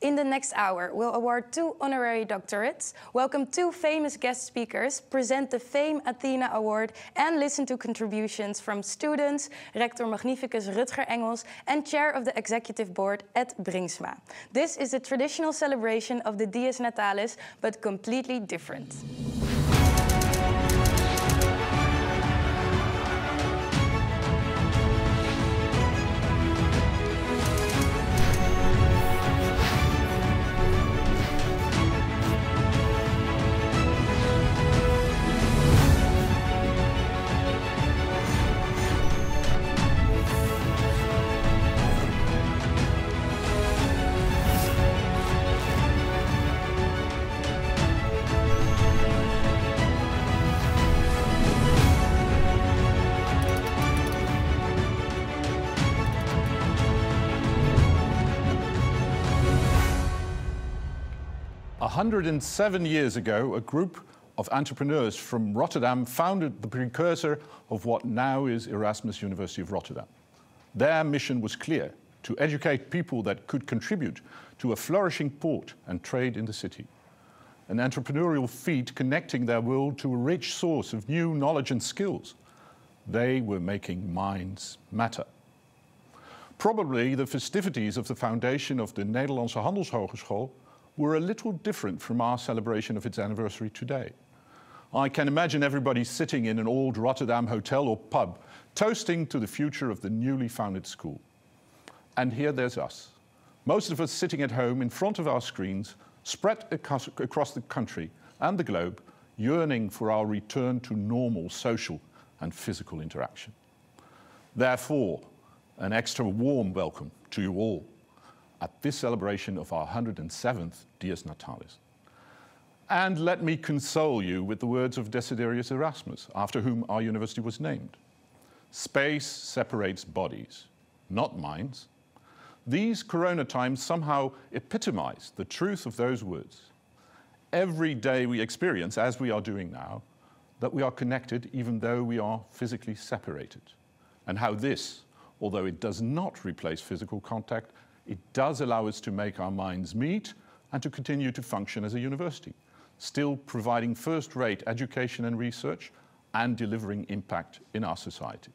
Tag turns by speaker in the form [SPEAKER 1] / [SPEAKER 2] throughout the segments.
[SPEAKER 1] In the next hour, we'll award 2 honorary doctorates, welcome 2 famous guest speakers, present the Fame Athena Award, and listen to contributions from students, Rector Magnificus Rutger Engels, and Chair of the Executive Board Ed Bringsma. This is a traditional celebration of the Dies Natalis, but completely different.
[SPEAKER 2] 107 years ago, a group of entrepreneurs from Rotterdam founded the precursor of what now is Erasmus University of Rotterdam. Their mission was clear: to educate people that could contribute to a flourishing port and trade in the city. An entrepreneurial feat connecting their world to a rich source of new knowledge and skills. They were making minds matter. Probably the festivities of the foundation of the Nederlandse Handelshogeschool were a little different from our celebration of its anniversary today. I can imagine everybody sitting in an old Rotterdam hotel or pub, toasting to the future of the newly founded school. And here there's us, most of us sitting at home in front of our screens, spread across the country and the globe, yearning for our return to normal social and physical interaction. Therefore, an extra warm welcome to you all at this celebration of our 107th Dies Natalis. And let me console you with the words of Desiderius Erasmus, after whom our university was named. Space separates bodies, not minds. These corona times somehow epitomize the truth of those words. Every day we experience, as we are doing now, that we are connected even though we are physically separated. And how this, although it does not replace physical contact, it does allow us to make our minds meet and to continue to function as a university, still providing first-rate education and research and delivering impact in our society.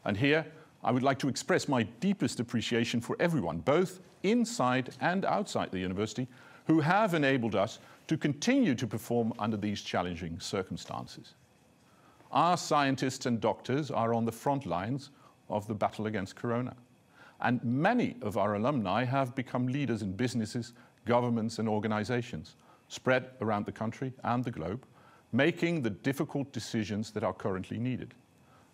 [SPEAKER 2] And here, I would like to express my deepest appreciation for everyone, both inside and outside the university, who have enabled us to continue to perform under these challenging circumstances. Our scientists and doctors are on the front lines of the battle against corona. And many of our alumni have become leaders in businesses, governments, and organizations spread around the country and the globe, making the difficult decisions that are currently needed.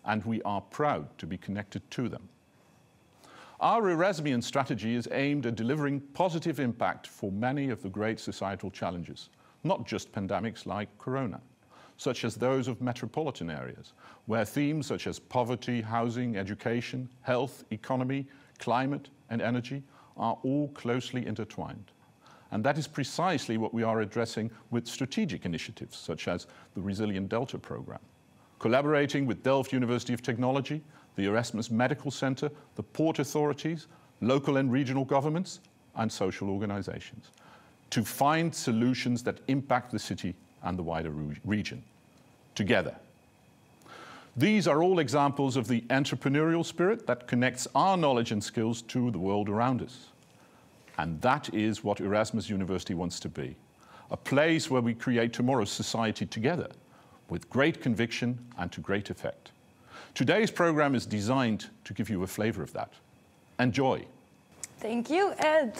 [SPEAKER 2] And we are proud to be connected to them. Our Erasmian strategy is aimed at delivering positive impact for many of the great societal challenges, not just pandemics like corona, such as those of metropolitan areas, where themes such as poverty, housing, education, health, economy, climate and energy are all closely intertwined. And that is precisely what we are addressing with strategic initiatives such as the Resilient Delta program. Collaborating with Delft University of Technology, the Erasmus Medical Center, the port authorities, local and regional governments, and social organizations, to find solutions that impact the city and the wider region, together. These are all examples of the entrepreneurial spirit that connects our knowledge and skills to the world around us. And that is what Erasmus University wants to be, a place where we create tomorrow's society together, with great conviction and to great effect. Today's program is designed to give you a flavor of that. Enjoy.
[SPEAKER 1] Thank you, Ed.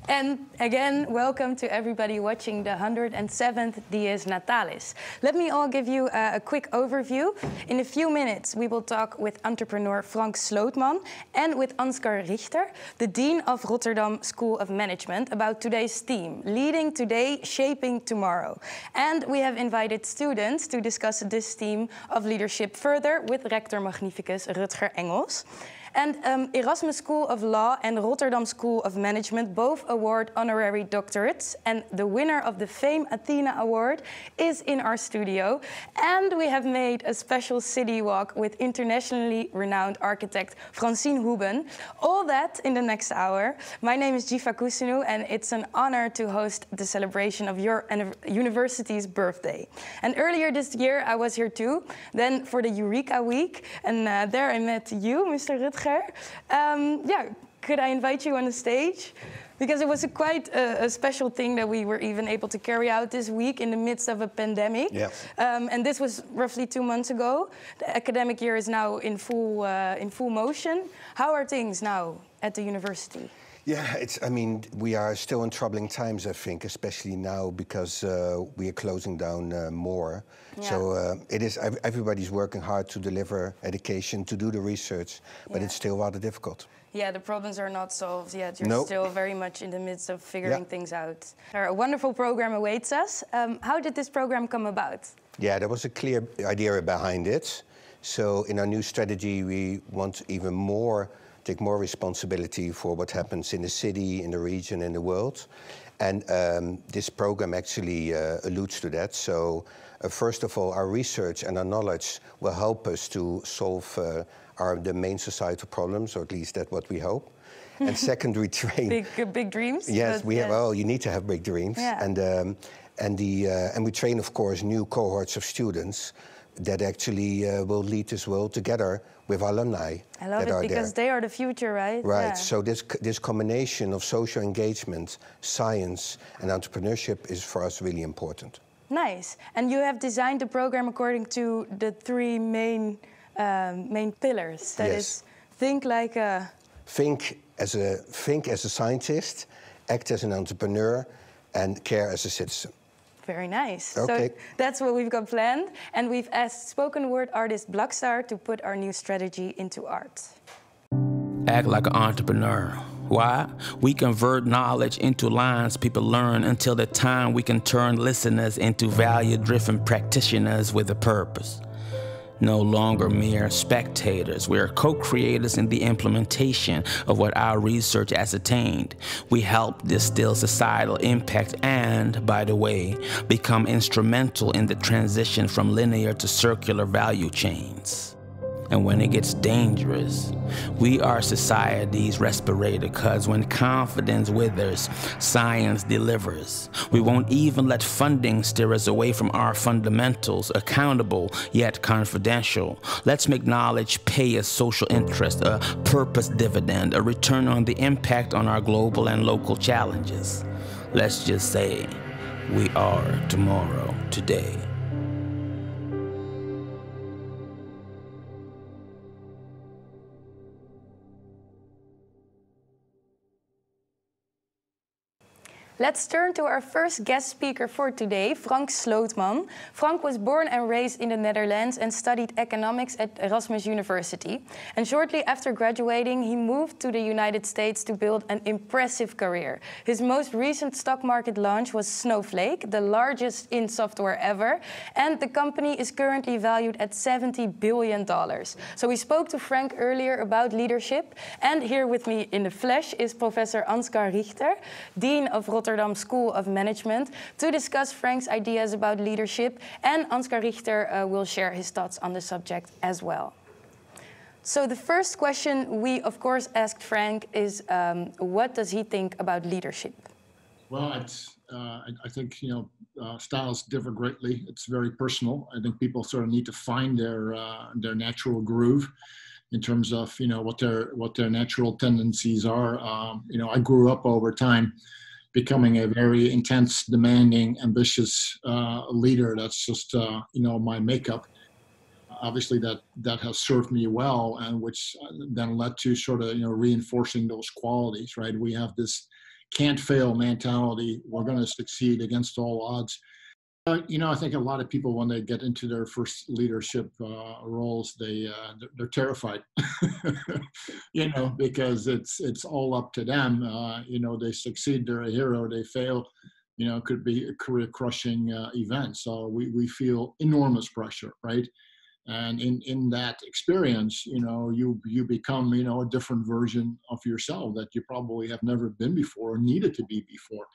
[SPEAKER 1] And again, welcome to everybody watching the 107th Dies Natalis. Let me all give you a quick overview. In a few minutes, we will talk with entrepreneur Frank Slootman and with Ansgar Richter, the Dean of Rotterdam School of Management, about today's theme, Leading Today, Shaping Tomorrow. And we have invited students to discuss this theme of leadership further with Rector Magnificus Rutger Engels. And Erasmus School of Law and Rotterdam School of Management both award honorary doctorates. And the winner of the Fame Athena Award is in our studio. And we have made a special city walk with internationally renowned architect Francine Houben. All that in the next hour. My name is Jiva Kusunu, and it's an honor to host the celebration of your university's birthday. And earlier this year, I was here too, then for the Eureka Week, and there I met you, Mr. Rutger. Yeah, could I invite you on the stage? Because it was quite a special thing that we were even able to carry out this week in the midst of a pandemic. Yeah. And this was roughly 2 months ago. The academic year is now in full motion. How are things now at the university?
[SPEAKER 3] Yeah, I mean, we are still in troubling times, I think, especially now because we are closing down more. Yeah. So everybody's working hard to deliver education, to do the research, but it's still rather difficult.
[SPEAKER 1] Yeah, the problems are not solved yet. You're still very much in the midst of figuring things out. A wonderful program awaits us. How did this program come about? Yeah,
[SPEAKER 3] there was a clear idea behind it. So in our new strategy, we want even more take more responsibility for what happens in the city, in the region, in the world. And this program actually alludes to that. So first of all, our research and our knowledge will help us to solve the main societal problems, or at least that's what we hope. And second, we train...
[SPEAKER 1] Big dreams?
[SPEAKER 3] Yes, we have, well, you need to have big dreams. Yeah. And we train, of course, new cohorts of students that actually will lead this world together with alumni.
[SPEAKER 1] I love it, because they are the future, right?
[SPEAKER 3] Right, yeah. So this combination of social engagement, science, and entrepreneurship is for us really important.
[SPEAKER 1] Nice. And you have designed the program according to the 3 main pillars. That is, think like a...
[SPEAKER 3] Think as a scientist, act as an entrepreneur, and care as a citizen.
[SPEAKER 1] Very nice.
[SPEAKER 3] Okay.
[SPEAKER 1] So that's what we've got planned. And we've asked spoken word artist Blackstar to put our new strategy into art.
[SPEAKER 4] Act like an entrepreneur. Why? We convert knowledge into lines people learn until the time we can turn listeners into value-driven practitioners with a purpose. No longer mere spectators. We are co-creators in the implementation of what our research ascertained. We help distill societal impact and, by the way, become instrumental in the transition from linear to circular value chains. And when it gets dangerous, we are society's respirator, because when confidence withers, science delivers. We won't even let funding steer us away from our fundamentals, accountable yet confidential. Let's make knowledge pay a social interest, a purpose dividend, a return on the impact on our global and local challenges. Let's just say, we are tomorrow, today.
[SPEAKER 1] Let's turn to our first guest speaker for today, Frank Slootman. Frank was born and raised in the Netherlands and studied economics at Erasmus University. And shortly after graduating, he moved to the United States to build an impressive career. His most recent stock market launch was Snowflake, the largest in software ever. And the company is currently valued at $70 billion. So we spoke to Frank earlier about leadership. And here with me in the flesh is Professor Ansgar Richter, Dean of Rotterdam School of Management, to discuss Frank's ideas about leadership, and Ansgar Richter will share his thoughts on the subject as well. So the first question we, of course, asked Frank is, what does he think about leadership?
[SPEAKER 5] Well, I think, styles differ greatly. It's very personal. I think people sort of need to find their natural groove in terms of, what their natural tendencies are. I grew up over time becoming a very intense, demanding, ambitious leader. That's just, my makeup. Obviously, that has served me well, and which then led to sort of, reinforcing those qualities, right? We have this can't fail mentality. We're going to succeed against all odds. I think a lot of people, when they get into their first leadership roles, they're terrified, because it's all up to them. They succeed, they're a hero. They fail, it could be a career-crushing event. So we feel enormous pressure, right? And in that experience, you become, a different version of yourself that you probably have never been before or needed to be before.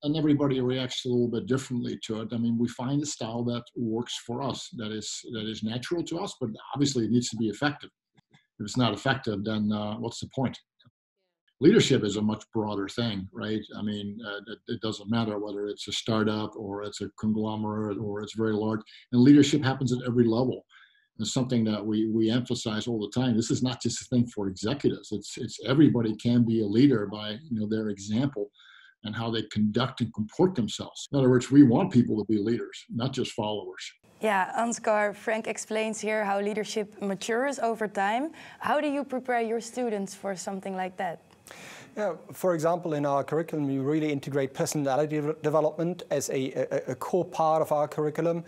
[SPEAKER 5] And everybody reacts a little bit differently to it. I mean, we find a style that works for us, that is natural to us, but obviously it needs to be effective. If it's not effective, then what's the point? Leadership is a much broader thing, right? I mean, it doesn't matter whether it's a startup or it's a conglomerate or it's very large. And leadership happens at every level. It's something that we emphasize all the time. This is not just a thing for executives. It's everybody can be a leader by their example and how they conduct and comport themselves. In other words, we want people to be leaders, not just followers.
[SPEAKER 1] Yeah, Ansgar, Frank explains here how leadership matures over time. How do you prepare your students for something like that?
[SPEAKER 6] Yeah, for example, in our curriculum, we really integrate personality development as a core part of our curriculum.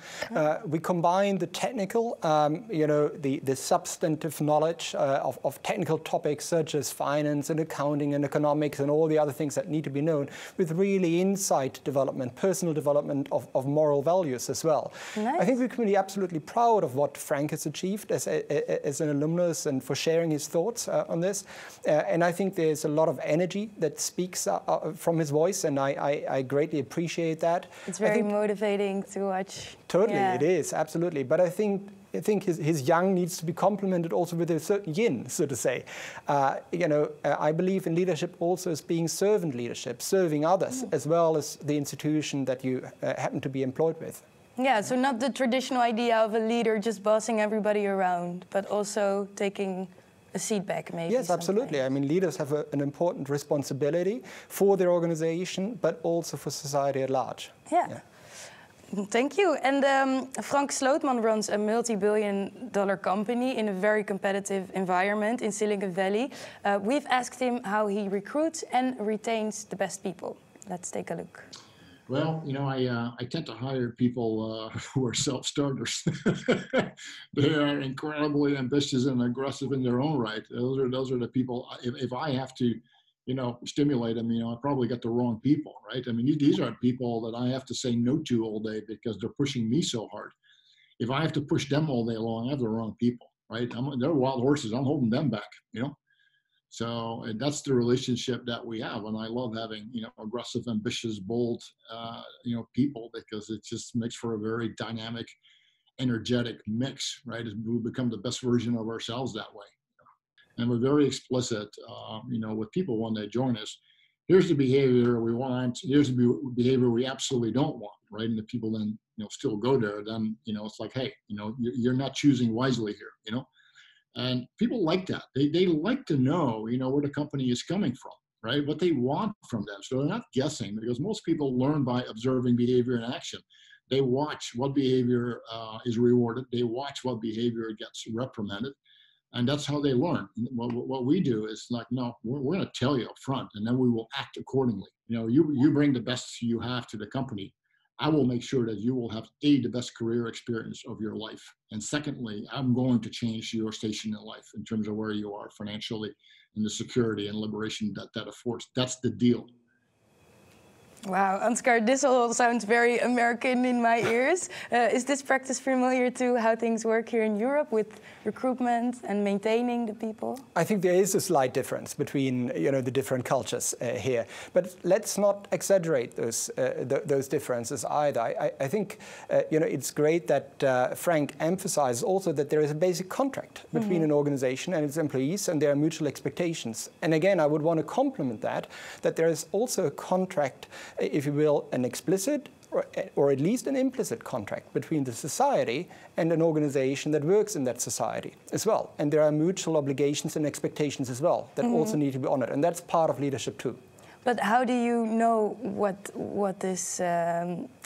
[SPEAKER 6] We combine the technical, the substantive knowledge of technical topics such as finance and accounting and economics and all the other things that need to be known with really insight development, personal development of moral values as well.
[SPEAKER 1] Nice.
[SPEAKER 6] I think we can be absolutely proud of what Frank has achieved as an alumnus and for sharing his thoughts on this. And I think there's a lot of energy that speaks from his voice, and I greatly appreciate that.
[SPEAKER 1] It's very motivating to watch.
[SPEAKER 6] Totally,
[SPEAKER 1] yeah.
[SPEAKER 6] It is, absolutely. But I think his yang needs to be complemented also with a certain yin, so to say. I believe in leadership also as being servant leadership, serving others, as well as the institution that you happen to be employed with.
[SPEAKER 1] Yeah, so not the traditional idea of a leader just bossing everybody around, but also taking a seat back, maybe.
[SPEAKER 6] Yes, absolutely. I mean, leaders have an important responsibility for their organization, but also for society at large.
[SPEAKER 1] Yeah. Thank you. And Frank Slootman runs a multi-billion-dollar company in a very competitive environment in Silicon Valley. We've asked him how he recruits and retains the best people. Let's take a look.
[SPEAKER 5] Well, I tend to hire people who are self-starters. They are incredibly ambitious and aggressive in their own right. Those are the people. If I have to, stimulate them, I probably get the wrong people, right? I mean, these are people that I have to say no to all day because they're pushing me so hard. If I have to push them all day long, I have the wrong people, right? They're wild horses. I'm holding them back, So that's the relationship that we have, and I love having aggressive, ambitious, bold, people, because it just makes for a very dynamic, energetic mix, right? We become the best version of ourselves that way, and we're very explicit, with people when they join us. Here's the behavior we want. Here's the behavior we absolutely don't want, right? And if people then still go there, then it's like, hey, you're not choosing wisely here, And people like that. They like to know, where the company is coming from, right? What they want from them. So they're not guessing, because most people learn by observing behavior and action. They watch what behavior is rewarded. They watch what behavior gets reprimanded. And that's how they learn. What we do is like, no, we're going to tell you up front, and then we will act accordingly. You bring the best you have to the company. I will make sure that you will have the best career experience of your life. And secondly, I'm going to change your station in life in terms of where you are financially and the security and liberation that affords. That's the deal.
[SPEAKER 1] Wow, Ansgar, this all sounds very American in my ears. Is this practice familiar to how things work here in Europe with recruitment and maintaining the people?
[SPEAKER 6] I think there is a slight difference between the different cultures here, but let's not exaggerate those differences either. I think it's great that Frank emphasizes also that there is a basic contract between an organization and its employees, and there are mutual expectations. And again, I would want to complement that there is also a contract, if you will, an explicit or at least an implicit contract between the society and an organization that works in that society as well. And there are mutual obligations and expectations as well that also need to be honored. And that's part of leadership too.
[SPEAKER 1] But how do you know what this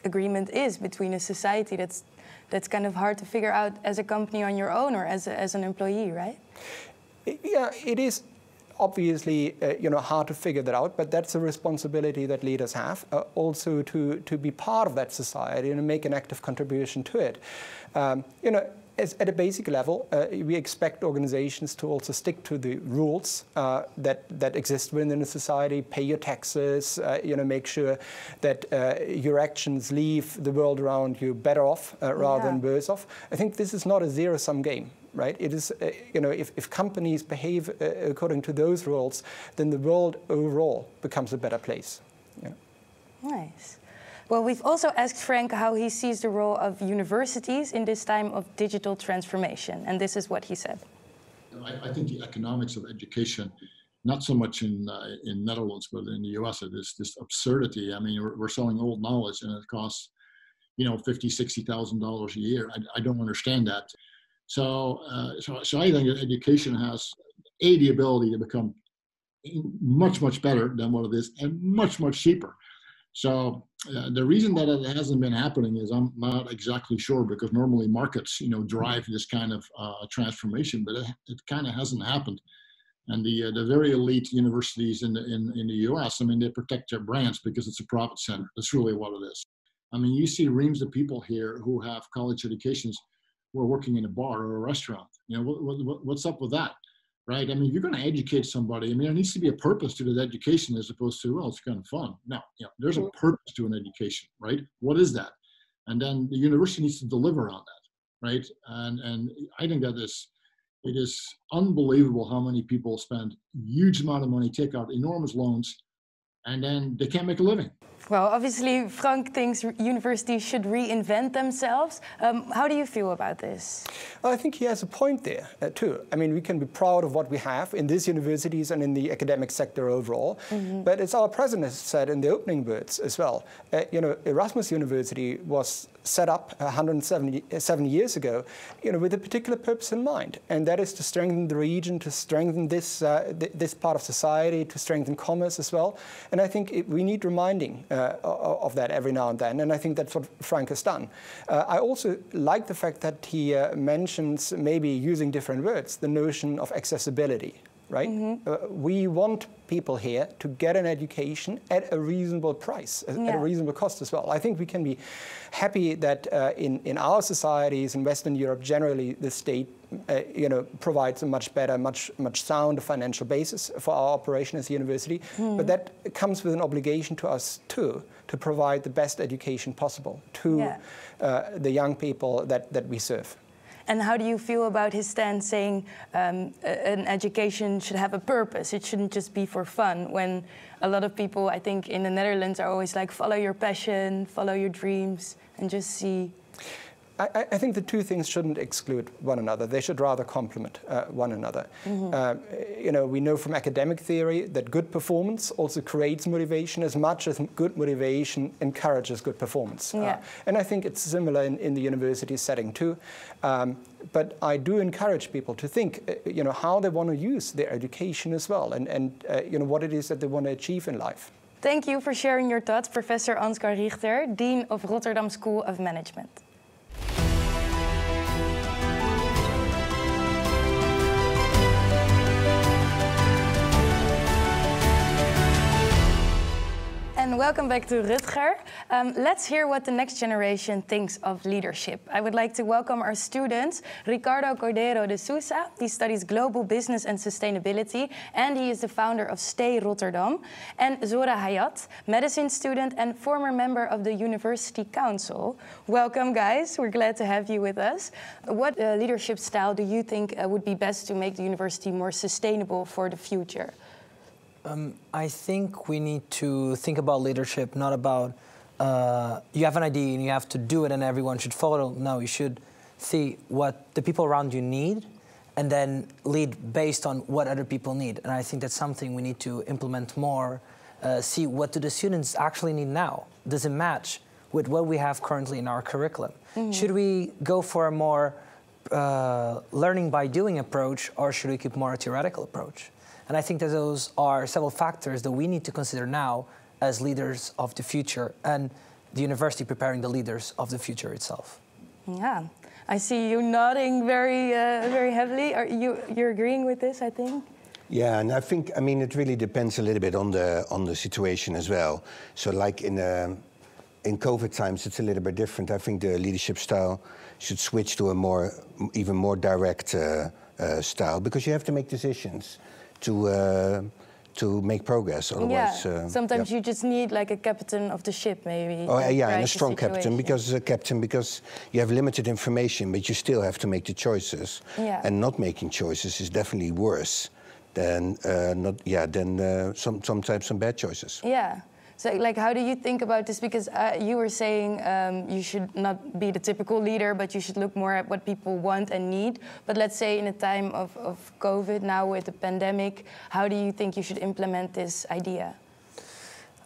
[SPEAKER 1] agreement is between a society that's kind of hard to figure out as a company on your own or as an employee, right?
[SPEAKER 6] Yeah, it is obviously hard to figure that out, but that's a responsibility that leaders have, also to be part of that society and make an active contribution to it. at a basic level, we expect organizations to also stick to the rules that exist within a society. Pay your taxes, make sure that your actions leave the world around you better off rather than worse off. I think this is not a zero-sum game. Right? It is, if companies behave according to those rules, then the world overall becomes a better place. Yeah.
[SPEAKER 1] Nice. Well, we've also asked Frank how he sees the role of universities in this time of digital transformation, and this is what he said.
[SPEAKER 5] I think the economics of education, not so much in Netherlands, but in the US, it is this absurdity. I mean, we're selling old knowledge, and it costs, $50,000, $60,000 a year. I don't understand that. So I think that education has the ability to become much, much better than what it is, and much, much cheaper. So the reason that it hasn't been happening is I'm not exactly sure, because normally markets, drive this kind of transformation, but it kind of hasn't happened. And the very elite universities in the US, I mean, they protect their brands because it's a profit center. That's really what it is. I mean, you see reams of people here who have college educations who are working in a bar or a restaurant. What's up with that, right? I mean, if you're going to educate somebody, I mean, there needs to be a purpose to that education as opposed to, well, it's kind of fun. No, there's a purpose to an education, right? What is that? And then the university needs to deliver on that, right? And I think that it is unbelievable how many people spend huge amount of money, take out enormous loans, and then they can't make a living.
[SPEAKER 1] Well, obviously, Frank thinks universities should reinvent themselves. How do you feel about this?
[SPEAKER 6] Well, I think he has a point there, too. I mean, we can be proud of what we have in these universities and in the academic sector overall. Mm-hmm. But as our president said in the opening words as well, Erasmus University was set up 107 years ago, with a particular purpose in mind, and that is to strengthen the region, to strengthen this part of society, to strengthen commerce as well. And I think we need reminding of that every now and then, and I think that's what Frank has done. I also like the fact that he mentions, maybe using different words, the notion of accessibility. Right? Mm-hmm. We want people here to get an education at a reasonable price, at a reasonable cost as well. I think we can be happy that in our societies, in Western Europe generally, the state provides a much better, much sounder financial basis for our operation as a university. But that comes with an obligation to us too, to provide the best education possible to the young people that we serve.
[SPEAKER 1] And how do you feel about his stance saying an education should have a purpose? It shouldn't just be for fun, when a lot of people, I think, in the Netherlands are always like, follow your passion, follow your dreams, and just see.
[SPEAKER 6] I think the two things shouldn't exclude one another. They should rather complement one another. Mm-hmm. We know from academic theory that good performance also creates motivation as much as good motivation encourages good performance. And I think it's similar in the university setting too. But I do encourage people to think, how they want to use their education as well, and what it is that they want to achieve in life.
[SPEAKER 1] Thank you for sharing your thoughts, Professor Ansgar Richter, Dean of Rotterdam School of Management. And welcome back to Rutger. Let's hear what the next generation thinks of leadership. I would like to welcome our students, Ricardo Cordeiro de Sousa. He studies global business and sustainability, and he is the founder of Stay Rotterdam. And Zora Hayat, medicine student and former member of the University Council. Welcome, guys. We're glad to have you with us. What leadership style do you think would be best to make the university more sustainable for the future?
[SPEAKER 7] I think we need to think about leadership, not about you have an idea and you have to do it and everyone should follow. No, you should see what the people around you need and then lead based on what other people need. And I think that's something we need to implement more. See what do the students actually need now? Does it match with what we have currently in our curriculum? Mm-hmm. Should we go for a more learning by doing approach, or should we keep more a theoretical approach? And I think that those are several factors that we need to consider now as leaders of the future, and the university preparing the leaders of the future itself. Yeah,
[SPEAKER 1] I see you nodding very heavily. You're agreeing with this, I think?
[SPEAKER 3] Yeah, and I think, it really depends a little bit on the situation as well. So like in in COVID times, it's a little bit different. I think the leadership style should switch to a even more direct style, because you have to make decisions to make progress. Otherwise,
[SPEAKER 1] sometimes you just need like a captain of the ship, maybe.
[SPEAKER 3] Oh, yeah, and a strong captain, because you have limited information, but you still have to make the choices.
[SPEAKER 1] Yeah.
[SPEAKER 3] And not making choices is definitely worse than sometimes some bad choices.
[SPEAKER 1] Yeah. So, like, how do you think about this? Because you were saying you should not be the typical leader, but you should look more at what people want and need. But let's say in a time of COVID, now with the pandemic, how do you think you should implement this idea?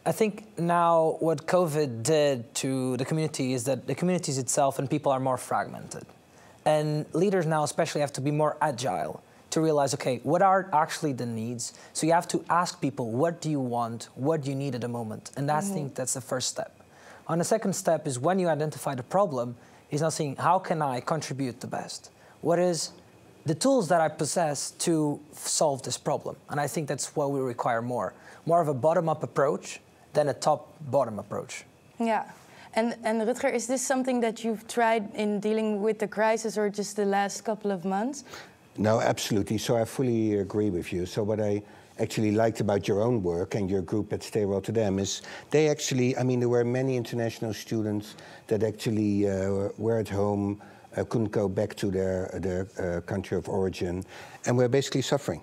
[SPEAKER 7] I think now what COVID did to the community is that the communities itself and people are more fragmented. And leaders now especially have to be more agile to realize, okay, what are actually the needs? So you have to ask people, what do you want? What do you need at the moment? And I think that's the first step. And the second step is when you identify the problem, is now saying, how can I contribute the best? What is the tools that I possess to solve this problem? And I think that's what we require more of a bottom-up approach than a top-bottom approach.
[SPEAKER 1] Yeah. And Rutger, is this something that you've tried in dealing with the crisis or just the last couple of months?
[SPEAKER 3] No, absolutely. So I fully agree with you. So what I actually liked about your own work and your group at Stay Rotterdam is they actually, I mean, there were many international students that actually were at home, couldn't go back to their country of origin, and were basically suffering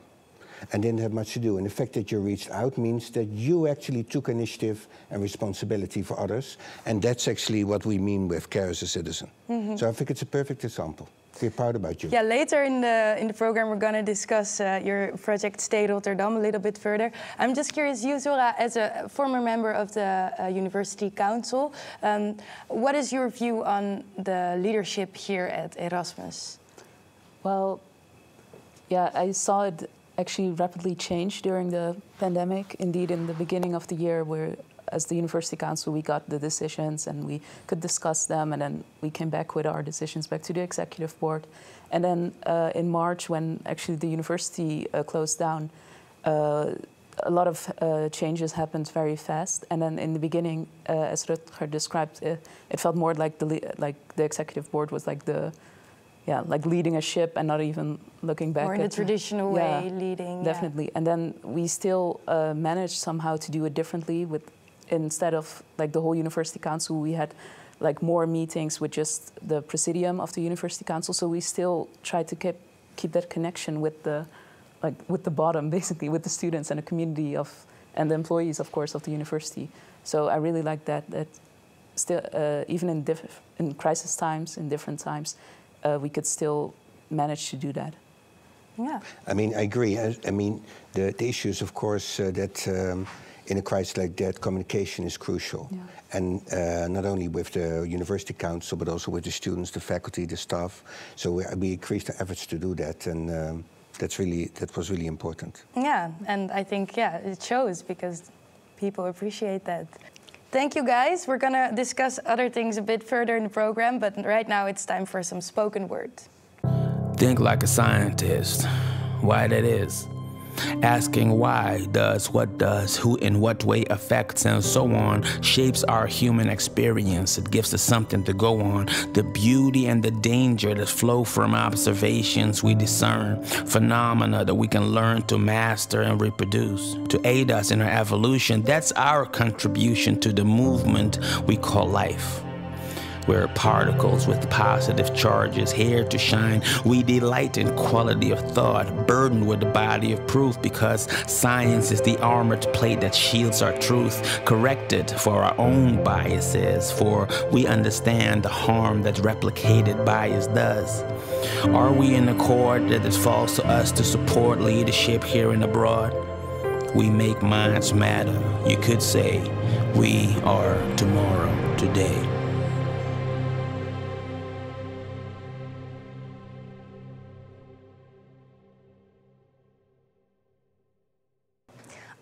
[SPEAKER 3] and didn't have much to do. And the fact that you reached out means that you actually took initiative and responsibility for others. And that's actually what we mean with care as a citizen. So I think it's a perfect example. We're proud about you.
[SPEAKER 1] Yeah, later in the program we're going to discuss your project Stay Rotterdam a little bit further. I'm just curious, you, Zora, as a former member of the University Council, what is your view on the leadership here at Erasmus?
[SPEAKER 8] Well, yeah, I saw it actually rapidly change during the pandemic. Indeed, in the beginning of the year, where as the University Council, we got the decisions and we could discuss them, and then we came back with our decisions back to the Executive Board. And then in March, when actually the university closed down, a lot of changes happened very fast. And then in the beginning, as Rutger described, it felt more like the Executive Board was like like leading a ship and not even looking back.
[SPEAKER 1] Or in the traditional way, leading.
[SPEAKER 8] Definitely. And then we still managed somehow to do it differently. Instead of like the whole University Council, we had like more meetings with just the Presidium of the University Council. So we still tried to keep that connection with the bottom, basically, with the students and the community and the employees, of course, of the university. So I really like that still, even in crisis times, in different times, we could still manage to do that.
[SPEAKER 1] Yeah.
[SPEAKER 3] I mean, I agree. I mean, the issue is, of course, that in a crisis like that, communication is crucial. Yeah. And not only with the University Council, but also with the students, the faculty, the staff. So we increased our efforts to do that, and that was really important.
[SPEAKER 1] Yeah, and I think, it shows because people appreciate that. Thank you, guys. We're going to discuss other things a bit further in the program, but right now it's time for some spoken words.
[SPEAKER 4] Think like a scientist. Why that is. Asking why does, what does, who in what way affects, and so on, shapes our human experience. It gives us something to go on. The beauty and the danger that flow from observations we discern. Phenomena that we can learn to master and reproduce. To aid us in our evolution, that's our contribution to the movement we call life. We're particles with positive charges here to shine. We delight in quality of thought, burdened with the body of proof, because science is the armored plate that shields our truth, corrected for our own biases, for we understand the harm that replicated bias does. Are we in accord that it falls to us to support leadership here and abroad? We make minds matter. You could say we are tomorrow, today.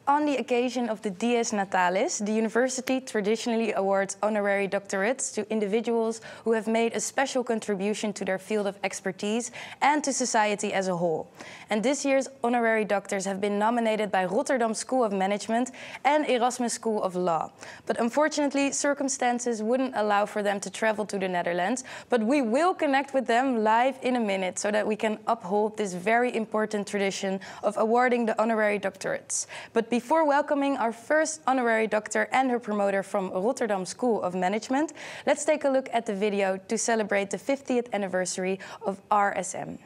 [SPEAKER 1] On on the occasion of the Dies Natalis, the university traditionally awards honorary doctorates to individuals who have made a special contribution to their field of expertise and to society as a whole. And this year's honorary doctors have been nominated by Rotterdam School of Management and Erasmus School of Law. But unfortunately, circumstances wouldn't allow for them to travel to the Netherlands, but we will connect with them live in a minute so that we can uphold this very important tradition of awarding the honorary doctorates. But before welcoming our first honorary doctor and her promoter from Rotterdam School of Management, let's take a look at the video to celebrate the 50th anniversary of RSM.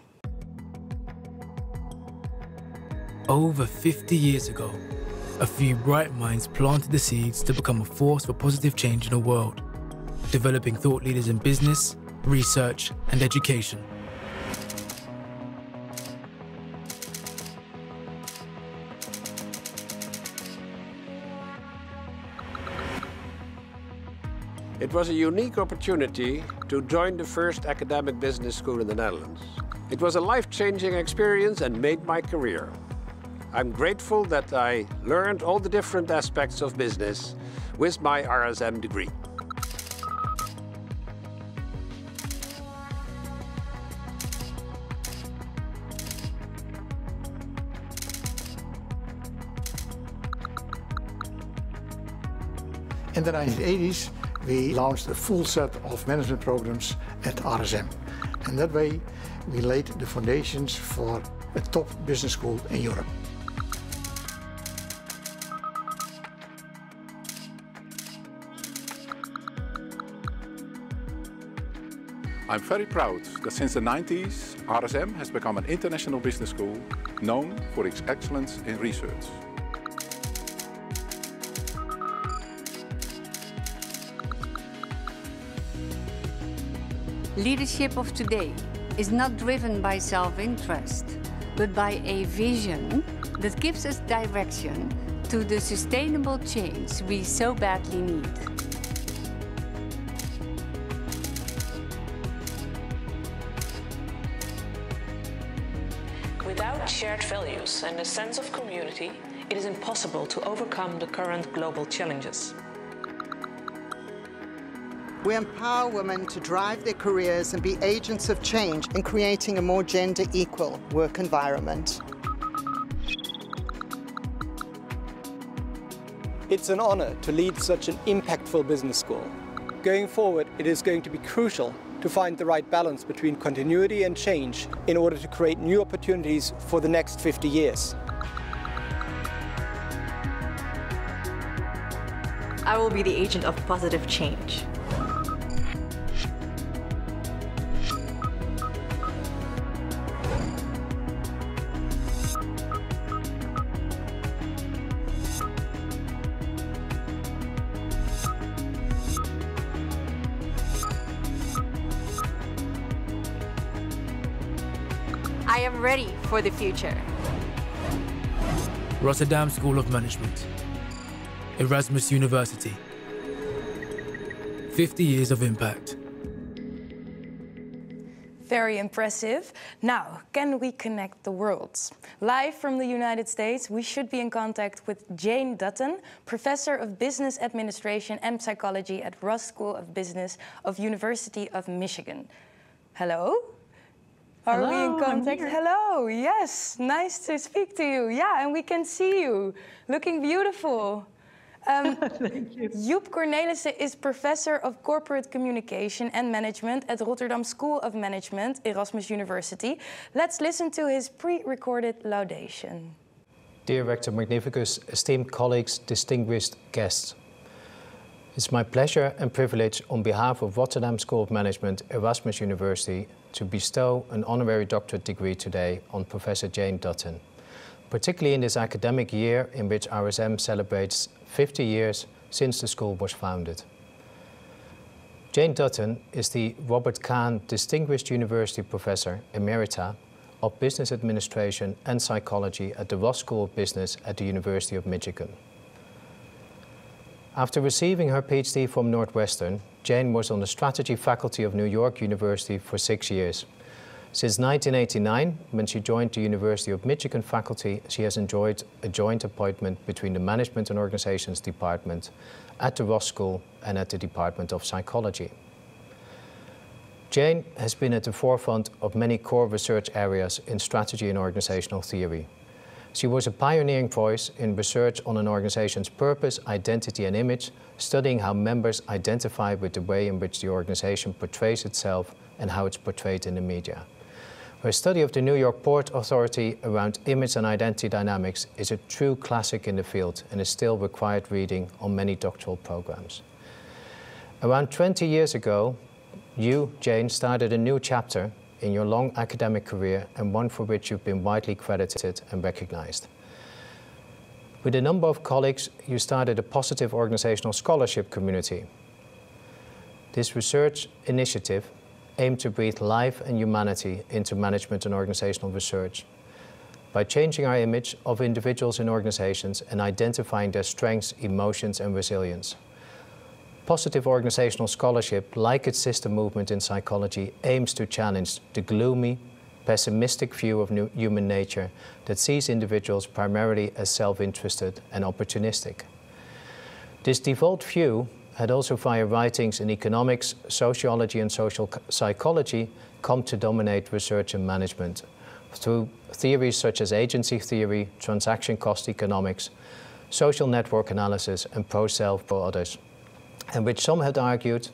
[SPEAKER 9] Over 50 years ago, a few bright minds planted the seeds to become a force for positive change in the world, developing thought leaders in business, research, and education.
[SPEAKER 10] It was a unique opportunity to join the first academic business school in the Netherlands. It was a life-changing experience and made my career. I'm grateful that I learned all the different aspects of business with my RSM degree.
[SPEAKER 11] In the 1980s, we launched a full set of management programs at RSM. And that way, we laid the foundations for a top business school in Europe.
[SPEAKER 12] I'm very proud that since the 90s, RSM has become an international business school known for its excellence in research.
[SPEAKER 13] Leadership of today is not driven by self-interest, but by a vision that gives us direction to the sustainable change we so badly need.
[SPEAKER 14] Without shared values and a sense of community, it is impossible to overcome the current global challenges.
[SPEAKER 15] We empower women to drive their careers and be agents of change in creating a more gender-equal work environment.
[SPEAKER 6] It's an honor to lead such an impactful business school. Going forward, it is going to be crucial to find the right balance between continuity and change in order to create new opportunities for the next 50 years.
[SPEAKER 16] I will be the agent of positive change.
[SPEAKER 13] I am ready for the future.
[SPEAKER 9] Rotterdam School of Management, Erasmus University. 50 years of impact.
[SPEAKER 1] Very impressive. Now, can we connect the worlds? Live from the United States, we should be in contact with Jane Dutton, Professor of Business Administration and Psychology at Ross School of Business of University of Michigan. Hello? Are we in contact? Hello, yes, nice to speak to you. Yeah, and we can see you, looking beautiful.
[SPEAKER 17] Thank you.
[SPEAKER 1] Joep Cornelissen is Professor of Corporate Communication and Management at Rotterdam School of Management, Erasmus University. Let's listen to his pre-recorded laudation.
[SPEAKER 18] Dear Rector Magnificus, esteemed colleagues, distinguished guests. It's my pleasure and privilege on behalf of Rotterdam School of Management, Erasmus University, to bestow an honorary doctorate degree today on Professor Jane Dutton, particularly in this academic year in which RSM celebrates 50 years since the school was founded. Jane Dutton is the Robert Kahn Distinguished University Professor Emerita of Business Administration and Psychology at the Ross School of Business at the University of Michigan. After receiving her PhD from Northwestern, Jane was on the strategy faculty of New York University for 6 years, Since 1989, when she joined the University of Michigan faculty, she has enjoyed a joint appointment between the Management and Organizations Department at the Ross School and at the Department of Psychology. Jane has been at the forefront of many core research areas in strategy and organizational theory. She was a pioneering voice in research on an organization's purpose, identity and image, studying how members identify with the way in which the organization portrays itself and how it's portrayed in the media. Her study of the New York Port Authority around image and identity dynamics is a true classic in the field and is still required reading on many doctoral programs. Around 20 years ago, you, Jane, started a new chapter in your long academic career and one for which you've been widely credited and recognized. With a number of colleagues, you started a positive organizational scholarship community. This research initiative aimed to breathe life and humanity into management and organizational research by changing our image of individuals in organizations and identifying their strengths, emotions, and resilience. Positive organizational scholarship, like its sister movement in psychology, aims to challenge the gloomy, pessimistic view of human nature that sees individuals primarily as self-interested and opportunistic. This default view had also via writings in economics, sociology and social psychology come to dominate research and management through theories such as agency theory, transaction cost economics, social network analysis and pro-self, pro-others, and which some had argued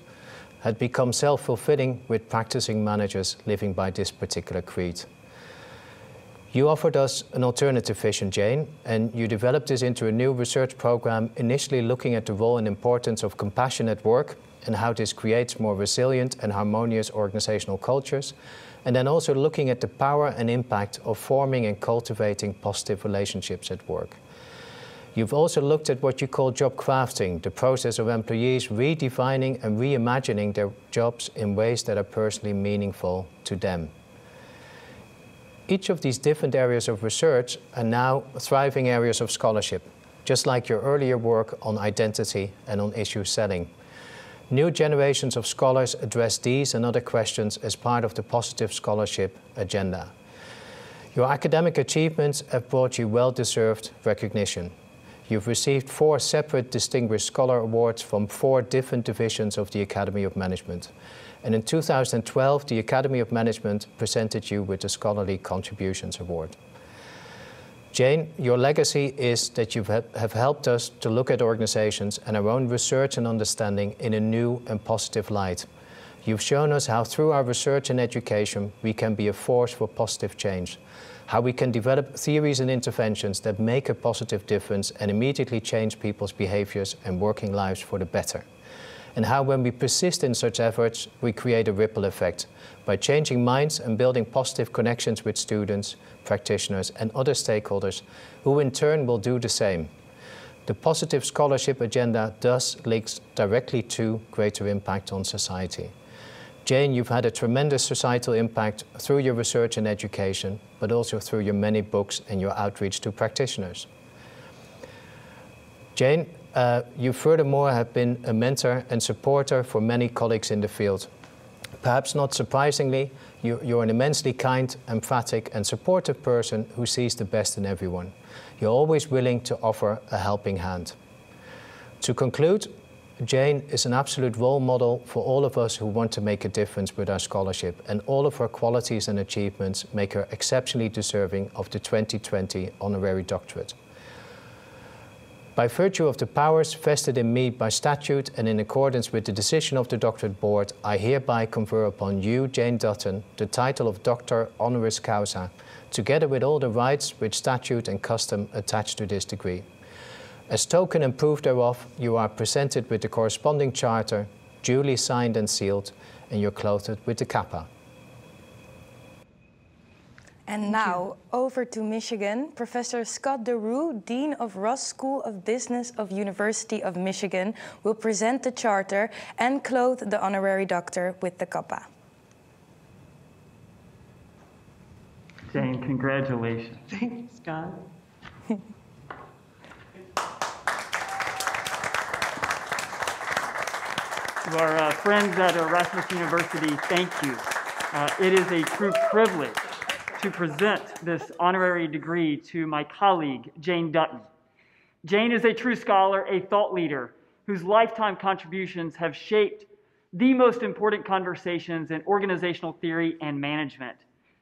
[SPEAKER 18] had become self-fulfilling with practicing managers living by this particular creed. You offered us an alternative vision, Jane, and you developed this into a new research program, initially looking at the role and importance of compassion at work and how this creates more resilient and harmonious organizational cultures, and then also looking at the power and impact of forming and cultivating positive relationships at work. You've also looked at what you call job crafting, the process of employees redefining and reimagining their jobs in ways that are personally meaningful to them. Each of these different areas of research are now thriving areas of scholarship, just like your earlier work on identity and on issue selling. New generations of scholars address these and other questions as part of the positive scholarship agenda. Your academic achievements have brought you well-deserved recognition. You've received 4 separate Distinguished Scholar Awards from 4 different divisions of the Academy of Management. And in 2012, the Academy of Management presented you with the Scholarly Contributions Award. Jane, your legacy is that you have helped us to look at organizations and our own research and understanding in a new and positive light. You've shown us how through our research and education we can be a force for positive change, how we can develop theories and interventions that make a positive difference and immediately change people's behaviors and working lives for the better. And how when we persist in such efforts, we create a ripple effect by changing minds and building positive connections with students, practitioners and other stakeholders who in turn will do the same. The positive scholarship agenda thus links directly to greater impact on society. Jane, you've had a tremendous societal impact through your research and education, but also through your many books and your outreach to practitioners. Jane, you furthermore have been a mentor and supporter for many colleagues in the field. Perhaps not surprisingly, you're an immensely kind, emphatic and supportive person who sees the best in everyone. You're always willing to offer a helping hand. To conclude, Jane is an absolute role model for all of us who want to make a difference with our scholarship, and all of her qualities and achievements make her exceptionally deserving of the 2020 honorary doctorate. By virtue of the powers vested in me by statute and in accordance with the decision of the doctorate board, I hereby confer upon you, Jane Dutton, the title of Doctor Honoris Causa, together with all the rights which statute and custom attach to this degree. As token and proof thereof, you are presented with the corresponding charter, duly signed and sealed, and you're clothed with the kappa.
[SPEAKER 1] And now, over to Michigan, Professor Scott DeRue, Dean of Ross School of Business of University of Michigan, will present the charter and clothe the honorary doctor with the kappa.
[SPEAKER 17] Jane, congratulations. Thank you, Scott. To our friends at Erasmus University, thank you. It is a true privilege to present this honorary degree to my colleague, Jane Dutton. Jane is a true scholar, a thought leader, whose lifetime contributions have shaped the most important conversations in organizational theory and management.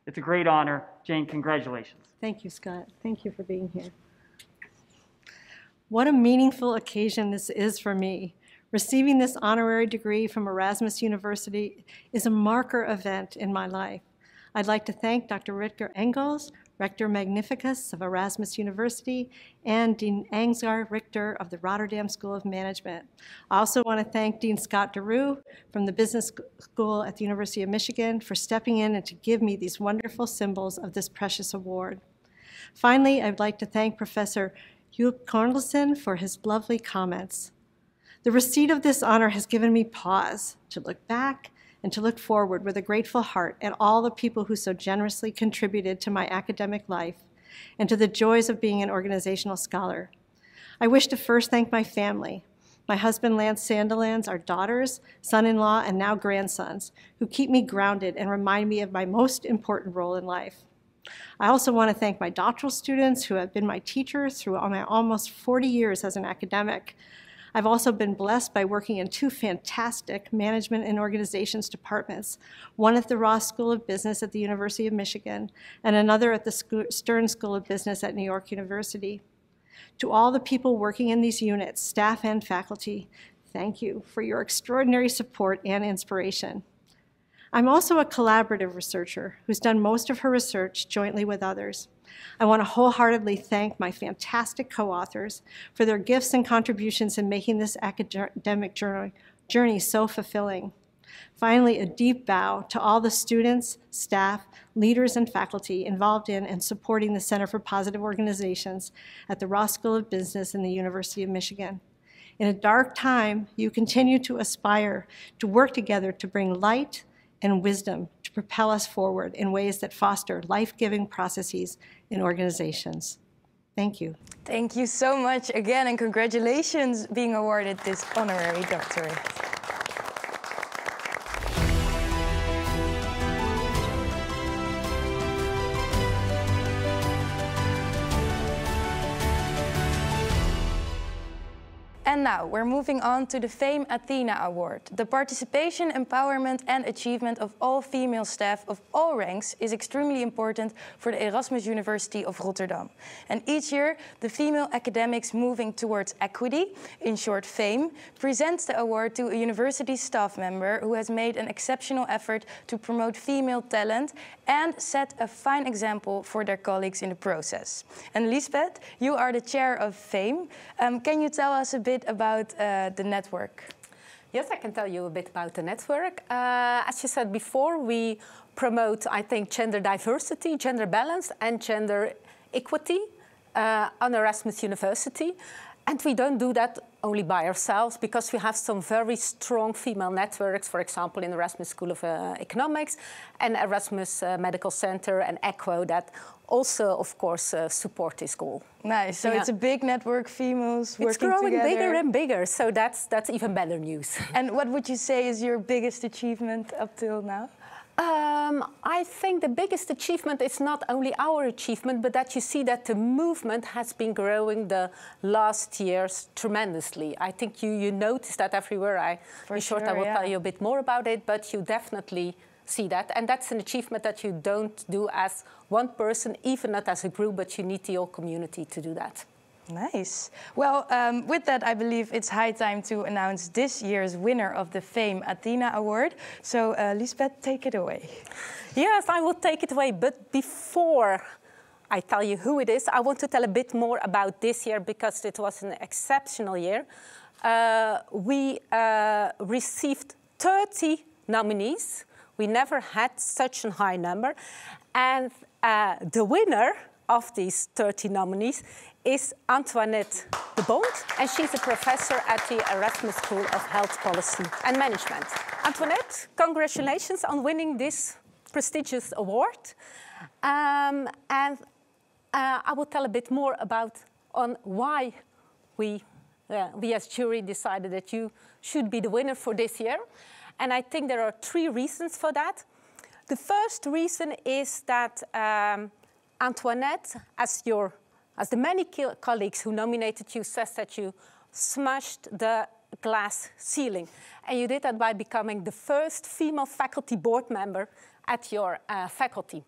[SPEAKER 17] It's a great honor. Jane, congratulations.
[SPEAKER 19] Thank you, Scott. Thank you for being here. What a meaningful occasion this is for me. Receiving this honorary degree from Erasmus University is a marker event in my life. I'd like to thank Dr. Rutger Engels, Rector Magnificus of Erasmus University, and Dean Angsgar Richter of the Rotterdam School of Management. I also want to thank Dean Scott DeRue from the Business School at the University of Michigan for stepping in and to give me these wonderful symbols of this precious award. Finally, I'd like to thank Professor Joep Cornelsen for his lovely comments. The receipt of this honor has given me pause to look back and to look forward with a grateful heart at all the people who so generously contributed to my academic life and to the joys of being an organizational scholar. I wish to first thank my family, my husband Lance Sandilands, our daughters, son-in-law, and now grandsons, who keep me grounded and remind me of my most important role in life. I also want to thank my doctoral students who have been my teachers through my almost 40 years as an academic. I've also been blessed by working in two fantastic management and organizations departments, one at the Ross School of Business at the University of Michigan and another at the Stern School of Business at New York University. To all the people working in these units, staff and faculty, thank you for your extraordinary support and inspiration. I'm also a collaborative researcher who's done most of her research jointly with others. I want to wholeheartedly thank my fantastic co-authors for their gifts and contributions in making this academic journey so fulfilling. Finally, a deep bow to all the students, staff, leaders, and faculty involved in and supporting the Center for Positive Organizations at the Ross School of Business in the University of Michigan. In a dark time, you continue to aspire to work together to bring light and wisdom to propel us forward in ways that foster life-giving processes in organizations. Thank you.
[SPEAKER 1] Thank you so much again, and congratulations being awarded this honorary doctorate. And now we're moving on to the Fame Athena Award. The participation, empowerment and achievement of all female staff of all ranks is extremely important for the Erasmus University of Rotterdam. And each year, the female academics moving towards equity, in short FAME, presents the award to a university staff member who has made an exceptional effort to promote female talent and set a fine example for their colleagues in the process. And Lisbeth, you are the chair of FAME. Can you tell us a bit about the network?
[SPEAKER 20] Yes, I can tell you a bit about the network. As you said before, we promote, I think, gender diversity, gender balance, and gender equity on Erasmus University. And we don't do that only by ourselves, because we have some very strong female networks, for example, in Erasmus School of Economics and Erasmus Medical Center and ECHO, that also, of course, support this goal.
[SPEAKER 1] Nice. So it's a big network, females working together.
[SPEAKER 20] It's growing bigger and bigger, so that's even better news.
[SPEAKER 1] And what would you say is your biggest achievement up till now?
[SPEAKER 20] I think the biggest achievement is not only our achievement, but that you see that the movement has been growing the last years tremendously. I think you notice that everywhere. In short, I will tell you a bit more about it, but you definitely see that. And that's an achievement that you don't do as one person, even not as a group, but you need the whole community to do that.
[SPEAKER 1] Nice. Well, with that, I believe it's high time to announce this year's winner of the Fame Athena Award. So, Lisbeth, take it away.
[SPEAKER 20] Yes, I will take it away. But before I tell you who it is, I want to tell a bit more about this year, because it was an exceptional year. We received 30 nominees. We never had such a high number. And the winner of these 30 nominees is Antoinette de Bond, and she's a professor at the Erasmus School of Health Policy and Management. Antoinette, congratulations on winning this prestigious award. And I will tell a bit more about why we as jury decided that you should be the winner for this year. And I think there are 3 reasons for that. The first reason is that Antoinette, as the many colleagues who nominated you, says that you smashed the glass ceiling. And you did that by becoming the first female faculty board member at your faculty.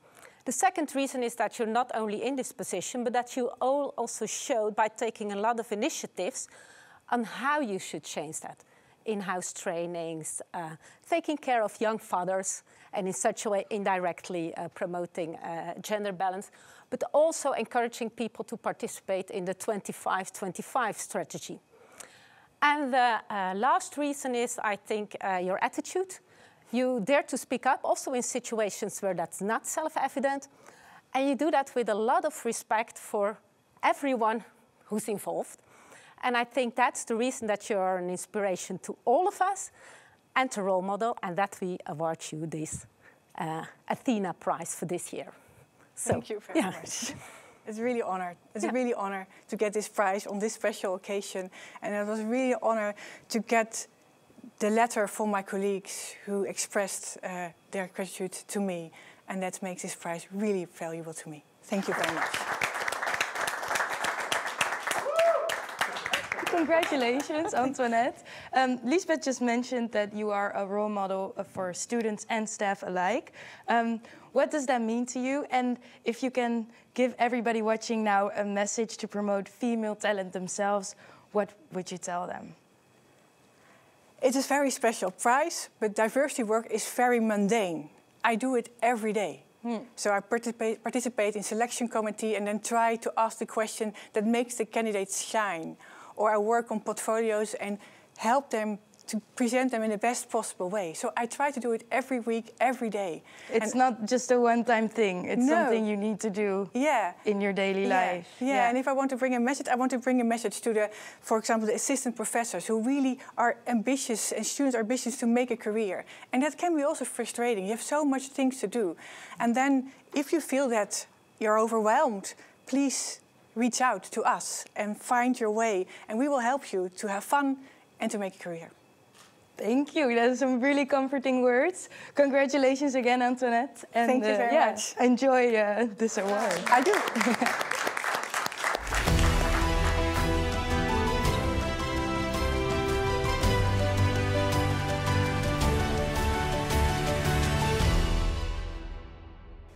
[SPEAKER 20] The second reason is that you're not only in this position, but that you all also showed by taking a lot of initiatives on how you should change that. In-house trainings, taking care of young fathers, and in such a way indirectly promoting gender balance, but also encouraging people to participate in the 25-25 strategy. And the last reason is, I think, your attitude. You dare to speak up, also in situations where that's not self-evident, and you do that with a lot of respect for everyone who's involved. And I think that's the reason that you're an inspiration to all of us and a role model, and that we award you this Athena Prize for this year. So,
[SPEAKER 21] thank you very much. It's really honored. It's a really honor to get this prize on this special occasion. And it was really an honor to get the letter from my colleagues who expressed their gratitude to me. And that makes this prize really valuable to me. Thank you very much.
[SPEAKER 1] Congratulations, Antoinette. Lisbeth just mentioned that you are a role model for students and staff alike. What does that mean to you? And if you can give everybody watching now a message to promote female talent themselves, what would you tell them?
[SPEAKER 21] It is a very special prize, but diversity work is very mundane. I do it every day. So I participate in selection committee and then try to ask the question that makes the candidates shine. Or I work on portfolios and help them to present them in the best possible way. So I try to do it every week, every day.
[SPEAKER 1] It's not just a one-time thing. It's something you need to do in your daily life.
[SPEAKER 21] Yeah, and if I want to bring a message, I want to bring a message to for example, the assistant professors who really are ambitious and students are ambitious to make a career. And that can be also frustrating. You have so much things to do. And then if you feel that you're overwhelmed, please reach out to us and find your way. And we will help you to have fun and to make a career.
[SPEAKER 1] Thank you. That's some really comforting words. Congratulations again, Antoinette. And,
[SPEAKER 21] thank you very much.
[SPEAKER 1] Enjoy this award.
[SPEAKER 21] I do.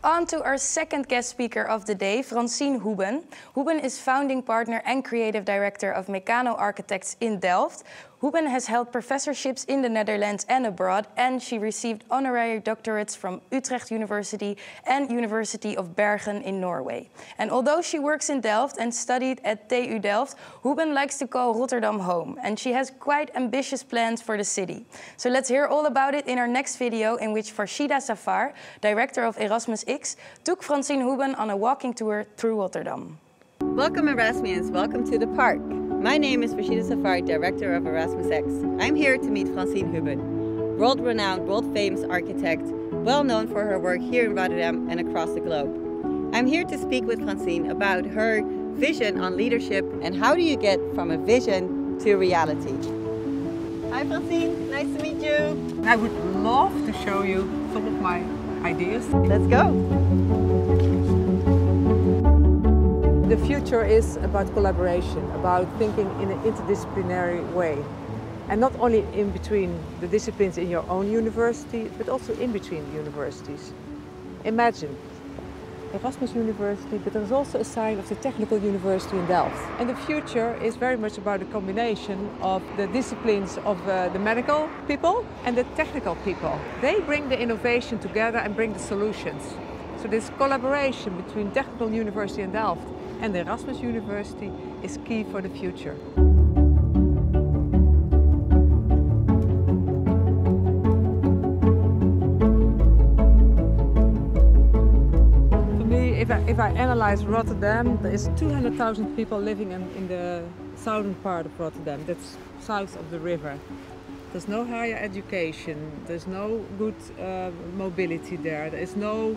[SPEAKER 1] On to our second guest speaker of the day, Francine Hoeben. Hoeben is founding partner and creative director of Meccano Architects in Delft. Hoeben has held professorships in the Netherlands and abroad, and she received honorary doctorates from Utrecht University and University of Bergen in Norway. And although she works in Delft and studied at TU Delft, Hoeben likes to call Rotterdam home, and she has quite ambitious plans for the city. So let's hear all about it in our next video, in which Farshida Safar, director of Erasmus X, took Francine Hoeben on a walking tour through Rotterdam.
[SPEAKER 22] Welcome Erasmians, welcome to the park. My name is Farshida Safar, director of Erasmus X. I'm here to meet Francine Hoeben, world-renowned, world-famous architect, well known for her work here in Rotterdam and across the globe. I'm here to speak with Francine about her vision on leadership and how do you get from a vision to reality. Hi Francine, nice to meet you.
[SPEAKER 23] I would love to show you some of my ideas.
[SPEAKER 22] Let's go.
[SPEAKER 23] The future is about collaboration, about thinking in an interdisciplinary way. And not only in between the disciplines in your own university, but also in between universities. Imagine Erasmus University, but there's also a side of the Technical University in Delft. And the future is very much about a combination of the disciplines of the medical people and the technical people. They bring the innovation together and bring the solutions. So this collaboration between Technical University in Delft and the Erasmus University is key for the future. For me, if I analyze Rotterdam, there is 200,000 people living in the southern part of Rotterdam. That's south of the river. There's no higher education, there's no good mobility there, there is no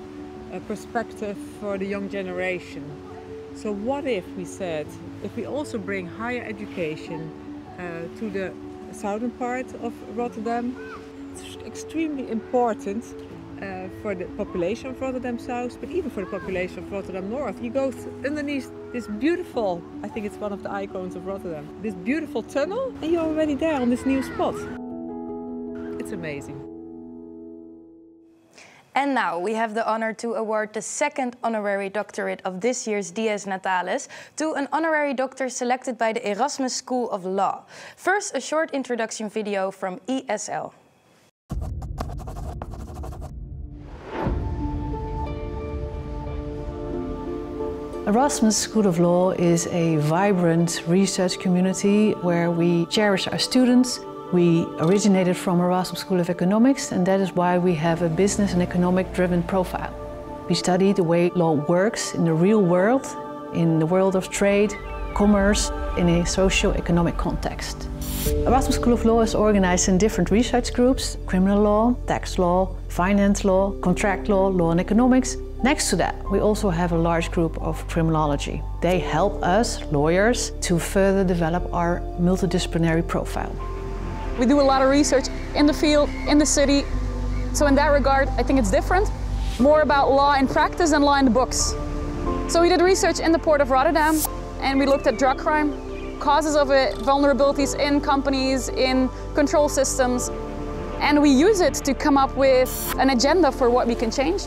[SPEAKER 23] perspective for the young generation. So what if we said, if we also bring higher education to the southern part of Rotterdam, it's extremely important for the population of Rotterdam South, but even for the population of Rotterdam North. You go underneath this beautiful, I think it's one of the icons of Rotterdam, this beautiful tunnel, and you're already there on this new spot. It's amazing.
[SPEAKER 1] And now we have the honor to award the second honorary doctorate of this year's Dies Natalis to an honorary doctor selected by the Erasmus School of Law. First, a short introduction video from ESL.
[SPEAKER 2] Erasmus School of Law is a vibrant research community where we cherish our students. We originated from Erasmus School of Economics, and that is why we have a business and economic driven profile. We study the way law works in the real world, in the world of trade, commerce, in a socio-economic context. Erasmus School of Law is organized in different research groups: criminal law, tax law, finance law, contract law, law and economics. Next to that, we also have a large group of criminology. They help us, lawyers, to further develop our multidisciplinary profile.
[SPEAKER 5] We do a lot of research in the field, in the city. So in that regard, I think it's different. More about law in practice than law in the books. So we did research in the port of Rotterdam, and we looked at drug crime, causes of it, vulnerabilities in companies, in control systems. And we use it to come up with an agenda for what we can change.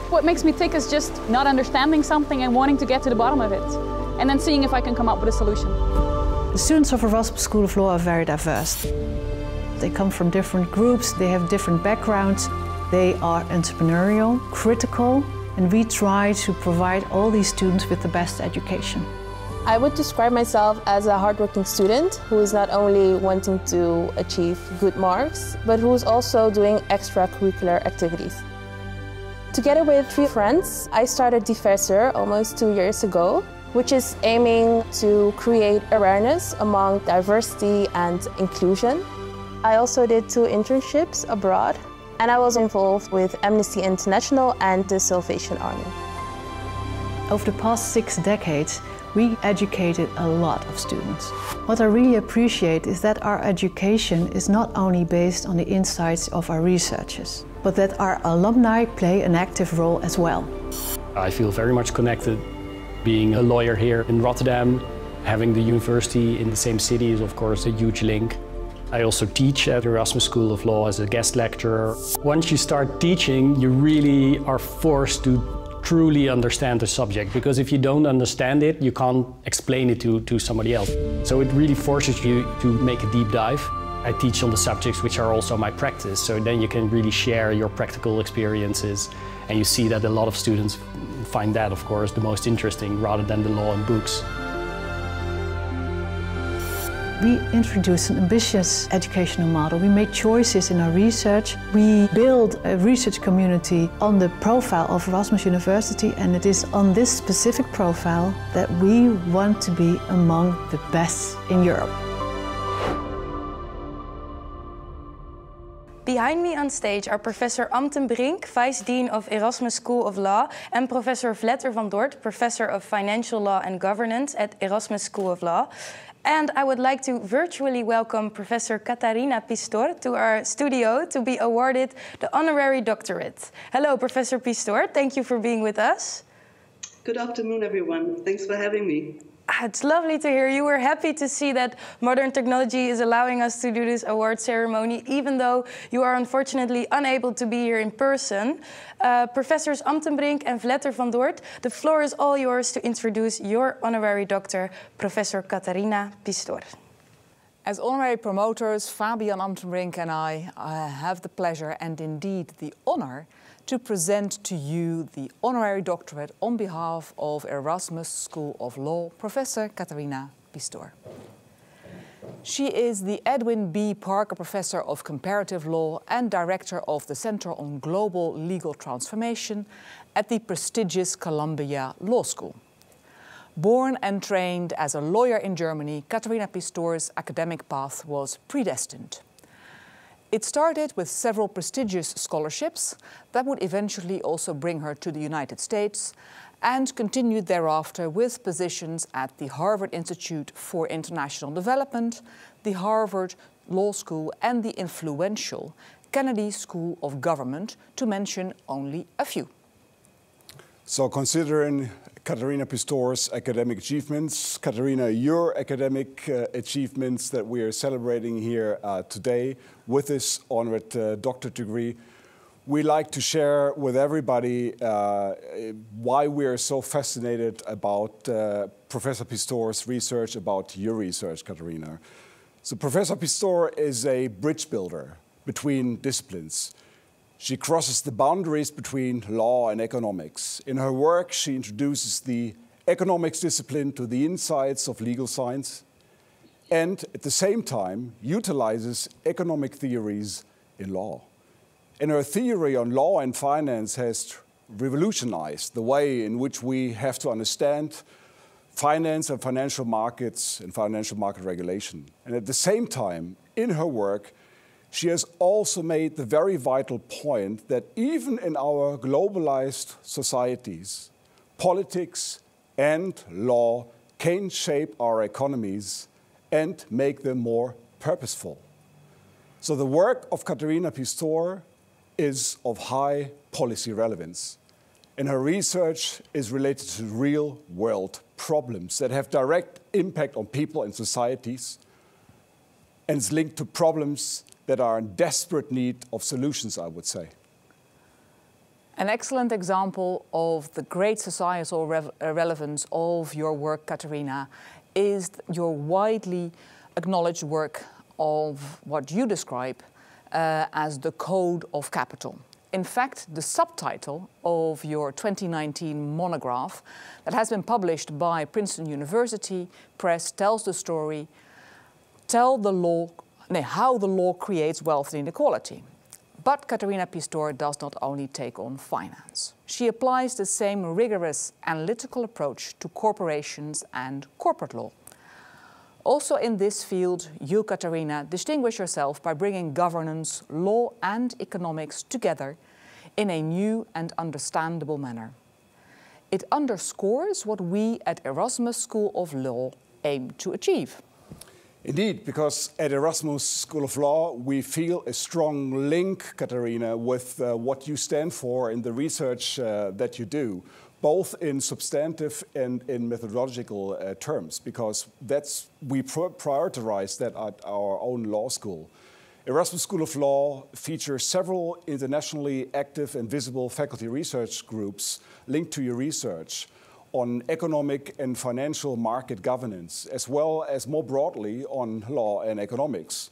[SPEAKER 5] What makes me tick is just not understanding something and wanting to get to the bottom of it, and then seeing if I can come up with a solution.
[SPEAKER 2] The students of Erasmus School of Law are very diverse. They come from different groups, they have different backgrounds, they are entrepreneurial, critical, and we try to provide all these students with the best education.
[SPEAKER 7] I would describe myself as a hardworking student who is not only wanting to achieve good marks, but who is also doing extracurricular activities. Together with 3 friends, I started Diverser almost 2 years ago, which is aiming to create awareness among diversity and inclusion. I also did 2 internships abroad, and I was involved with Amnesty International and the Salvation Army.
[SPEAKER 2] Over the past 6 decades, we educated a lot of students. What I really appreciate is that our education is not only based on the insights of our researchers, but that our alumni play an active role as well.
[SPEAKER 24] I feel very much connected. Being a lawyer here in Rotterdam, having the university in the same city is of course a huge link. I also teach at Erasmus School of Law as a guest lecturer. Once you start teaching, you really are forced to truly understand the subject, because if you don't understand it, you can't explain it to somebody else. So it really forces you to make a deep dive. I teach on the subjects which are also my practice, so then you can really share your practical experiences, and you see that a lot of students find that, of course, the most interesting rather than the law and books.
[SPEAKER 2] We introduced an ambitious educational model. We made choices in our research. We built a research community on the profile of Erasmus University, and it is on this specific profile that we want to be among the best in Europe.
[SPEAKER 1] Behind me on stage are Professor Am ten Brink, Vice Dean of Erasmus School of Law, and Professor Vletter van Dort, Professor of Financial Law and Governance at Erasmus School of Law. And I would like to virtually welcome Professor Katarina Pistor to our studio to be awarded the honorary doctorate. Hello, Professor Pistor. Thank you for being with us.
[SPEAKER 25] Good afternoon, everyone. Thanks for having me.
[SPEAKER 1] It's lovely to hear you. We're happy to see that modern technology is allowing us to do this award ceremony, even though you are unfortunately unable to be here in person. Professors Am ten Brink and Vletter van Dort, the floor is all yours to introduce your honorary doctor, Professor Katarina Pistor.
[SPEAKER 26] As honorary promoters, Fabian Am ten Brink and I have the pleasure and indeed the honor to present to you the honorary doctorate on behalf of Erasmus School of Law, Professor Katarina Pistor. She is the Edwin B. Parker Professor of Comparative Law and Director of the Center on Global Legal Transformation at the prestigious Columbia Law School. Born and trained as a lawyer in Germany, Katarina Pistor's academic path was predestined. It started with several prestigious scholarships that would eventually also bring her to the United States, and continued thereafter with positions at the Harvard Institute for International Development, the Harvard Law School, and the influential Kennedy School of Government, to mention only a few.
[SPEAKER 3] So considering Katerina Pistor's academic achievements, Katerina, your academic achievements that we are celebrating here today with this honored doctorate degree, we like to share with everybody why we are so fascinated about Professor Pistor's research, about your research, Katerina. So Professor Pistor is a bridge builder between disciplines. She crosses the boundaries between law and economics. In her work, she introduces the economics discipline to the insights of legal science and at the same time utilizes economic theories in law. And her theory on law and finance has revolutionized the way in which we have to understand finance and financial markets and financial market regulation. And at the same time, in her work, she has also made the very vital point that even in our globalized societies, politics and law can shape our economies and make them more purposeful. So the work of Katerina Pistor is of high policy relevance, and her research is related to real-world problems that have direct impact on people and societies, and is linked to problems that are in desperate need of solutions, I would say.
[SPEAKER 26] An excellent example of the great societal relevance of your work, Katerina, is your widely acknowledged work of what you describe as the Code of Capital. In fact, the subtitle of your 2019 monograph that has been published by Princeton University Press tells the story, how the law creates wealth and inequality. But Katerina Pistor does not only take on finance. She applies the same rigorous analytical approach to corporations and corporate law. Also in this field, you, Katerina, distinguish yourself by bringing governance, law and economics together in a new and understandable manner. It underscores what we at Erasmus School of Law aim to achieve.
[SPEAKER 3] Indeed, because at Erasmus School of Law, we feel a strong link, Katerina, with what you stand for in the research that you do, both in substantive and in methodological terms, because we prioritize that at our own law school. Erasmus School of Law features several internationally active and visible faculty research groups linked to your research on economic and financial market governance, as well as more broadly on law and economics.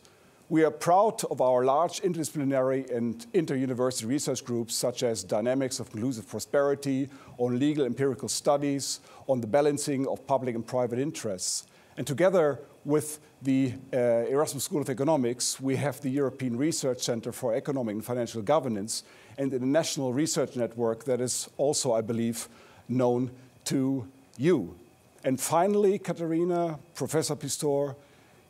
[SPEAKER 3] We are proud of our large interdisciplinary and inter-university research groups, such as Dynamics of Inclusive Prosperity, on legal empirical studies, on the balancing of public and private interests. And together with the Erasmus School of Economics, we have the European Research Center for Economic and Financial Governance and the National Research Network that is also, I believe, known to you. And finally, Katerina, Professor Pistor,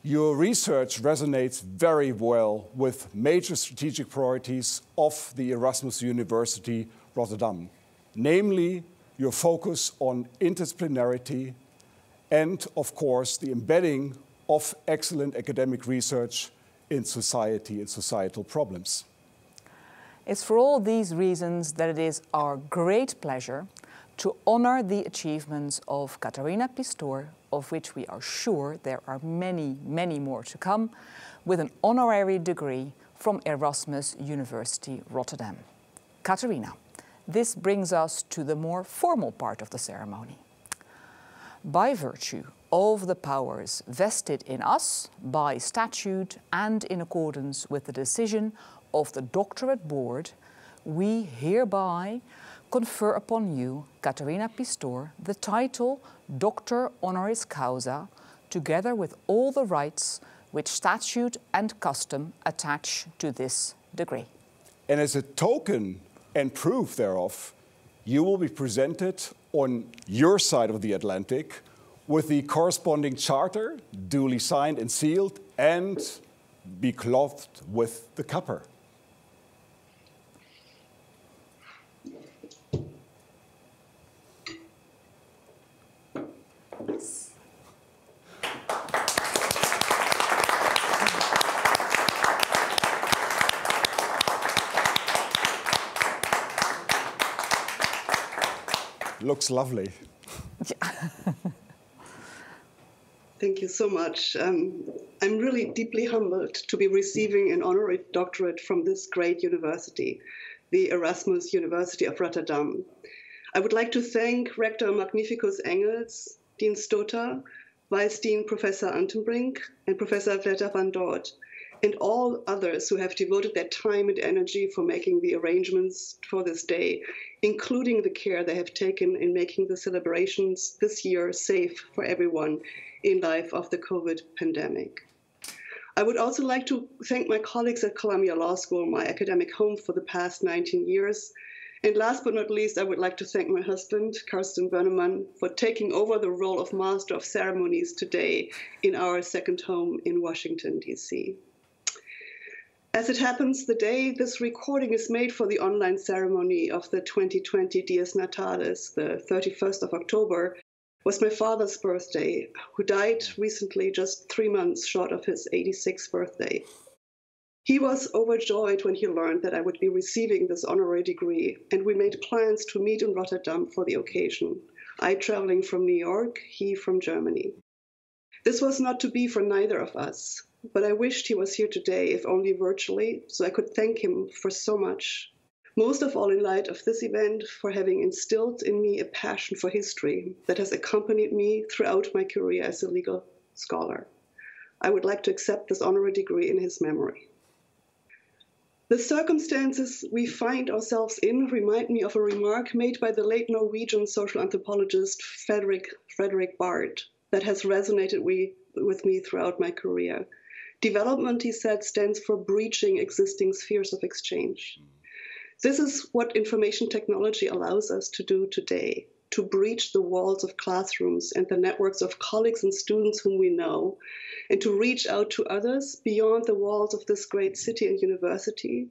[SPEAKER 3] your research resonates very well with major strategic priorities of the Erasmus University Rotterdam, namely your focus on interdisciplinarity and, of course, the embedding of excellent academic research in society and societal problems.
[SPEAKER 26] It's for all these reasons that it is our great pleasure to honor the achievements of Katerina Pistor, of which we are sure there are many, many more to come, with an honorary degree from Erasmus University Rotterdam. Katerina, this brings us to the more formal part of the ceremony. By virtue of the powers vested in us by statute and in accordance with the decision of the Doctorate Board, we hereby confer upon you, Katerina Pistor, the title Doctor Honoris Causa, together with all the rights which statute and custom attach to this degree.
[SPEAKER 3] And as a token and proof thereof, you will be presented on your side of the Atlantic with the corresponding charter, duly signed and sealed, and be clothed with the copper. Looks lovely.
[SPEAKER 25] Thank you so much. I'm really deeply humbled to be receiving an honorary doctorate from this great university, the Erasmus University of Rotterdam. I would like to thank Rector Magnificus Engels, Dean Stotter, Vice Dean Professor Antenbrink, and Professor Vletter van Dort, and all others who have devoted their time and energy for making the arrangements for this day, including the care they have taken in making the celebrations this year safe for everyone in light of the COVID pandemic. I would also like to thank my colleagues at Columbia Law School, my academic home for the past 19 years. And last but not least, I would like to thank my husband, Karsten Börnemann, for taking over the role of Master of Ceremonies today in our second home in Washington, D.C. As it happens, the day this recording is made for the online ceremony of the 2020 Dies Natalis, the 31st of October, was my father's birthday, who died recently just 3 months short of his 86th birthday. He was overjoyed when he learned that I would be receiving this honorary degree, and we made plans to meet in Rotterdam for the occasion, I traveling from New York, he from Germany. This was not to be for neither of us, but I wished he was here today, if only virtually, so I could thank him for so much. Most of all in light of this event, for having instilled in me a passion for history that has accompanied me throughout my career as a legal scholar. I would like to accept this honorary degree in his memory. The circumstances we find ourselves in remind me of a remark made by the late Norwegian social anthropologist Fredrik Barth that has resonated with me throughout my career. Development, he said, stands for breaching existing spheres of exchange. This is what information technology allows us to do today, to breach the walls of classrooms and the networks of colleagues and students whom we know, and to reach out to others beyond the walls of this great city and university,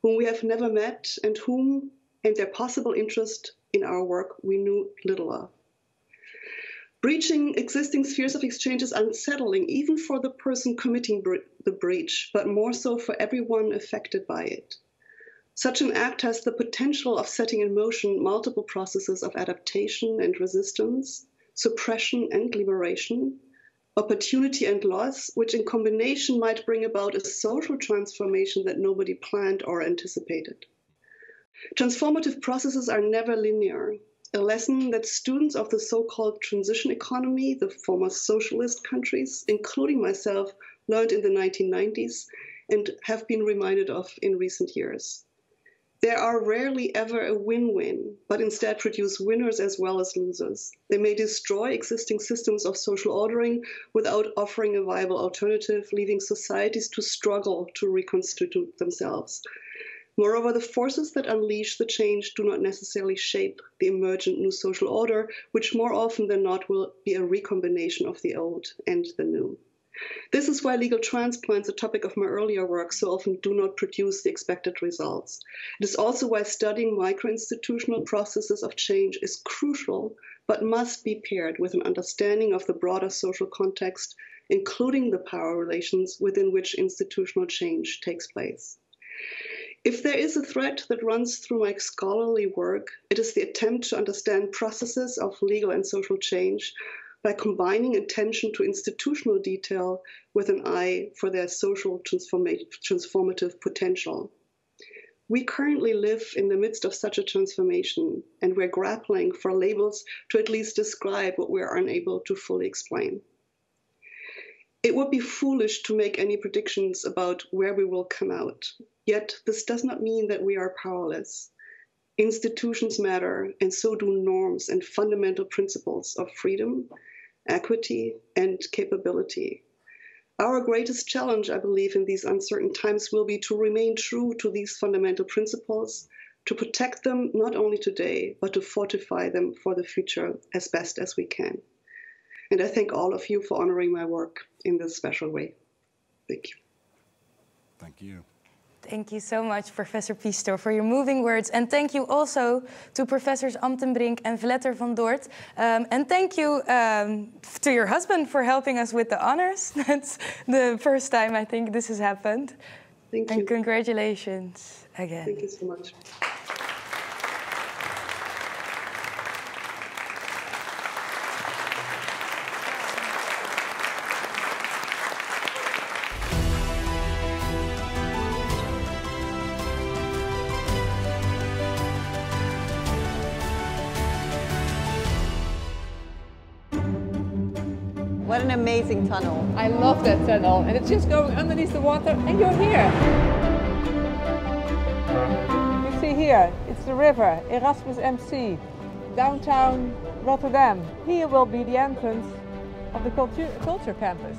[SPEAKER 25] whom we have never met and whom, and their possible interest in our work, we knew little of. Breaching existing spheres of exchange is unsettling, even for the person committing the breach, but more so for everyone affected by it. Such an act has the potential of setting in motion multiple processes of adaptation and resistance, suppression and liberation, opportunity and loss, which in combination might bring about a social transformation that nobody planned or anticipated. Transformative processes are never linear, a lesson that students of the so-called transition economy, the former socialist countries, including myself, learned in the 1990s and have been reminded of in recent years. There are rarely ever a win-win, but instead produce winners as well as losers. They may destroy existing systems of social ordering without offering a viable alternative, leaving societies to struggle to reconstitute themselves. Moreover, the forces that unleash the change do not necessarily shape the emergent new social order, which more often than not will be a recombination of the old and the new. This is why legal transplants, a topic of my earlier work, so often do not produce the expected results. It is also why studying micro-institutional processes of change is crucial, but must be paired with an understanding of the broader social context, including the power relations within which institutional change takes place. If there is a thread that runs through my scholarly work, it is the attempt to understand processes of legal and social change by combining attention to institutional detail with an eye for their social transformative potential. We currently live in the midst of such a transformation, and we're grappling for labels to at least describe what we're unable to fully explain. It would be foolish to make any predictions about where we will come out, yet this does not mean that we are powerless. Institutions matter, and so do norms and fundamental principles of freedom, equity, and capability. Our greatest challenge, I believe, in these uncertain times will be to remain true to these fundamental principles, to protect them not only today, but to fortify them for the future as best as we can. And I thank all of you for honoring my work in this special way. Thank you.
[SPEAKER 3] Thank you.
[SPEAKER 1] Thank you so much, Professor Pistor, for your moving words. And thank you also to Professors Antenbrink and Vletter van Dort. And thank you to your husband for helping us with the honors. That's the first time I think this has happened.
[SPEAKER 25] Thank you.
[SPEAKER 1] And congratulations again.
[SPEAKER 25] Thank you so much.
[SPEAKER 22] What an amazing tunnel.
[SPEAKER 23] I love that tunnel, and it's just going underneath the water, and you're here. You see here, it's the river, Erasmus MC, downtown Rotterdam. Here will be the entrance of the culture campus.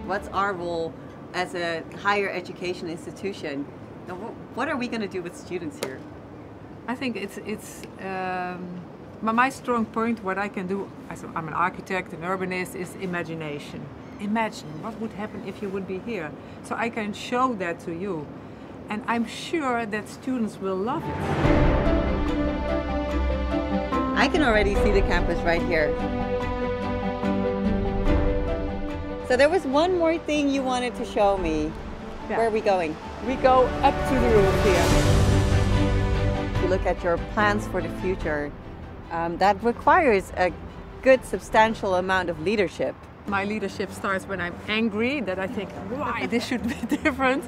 [SPEAKER 22] What's our role as a higher education institution? Now, what are we going to do with students here?
[SPEAKER 23] I think it's my strong point, what I can do, as I'm an architect, an urbanist, is imagination. Imagine what would happen if you would be here. So I can show that to you. And I'm sure that students will love it.
[SPEAKER 22] I can already see the campus right here. So there was one more thing you wanted to show me. Yeah. Where are we going?
[SPEAKER 23] We go up to the roof here.
[SPEAKER 22] If you look at your plans for the future, that requires a good substantial amount of leadership.
[SPEAKER 23] My leadership starts when I'm angry, that I think, why, this should be different.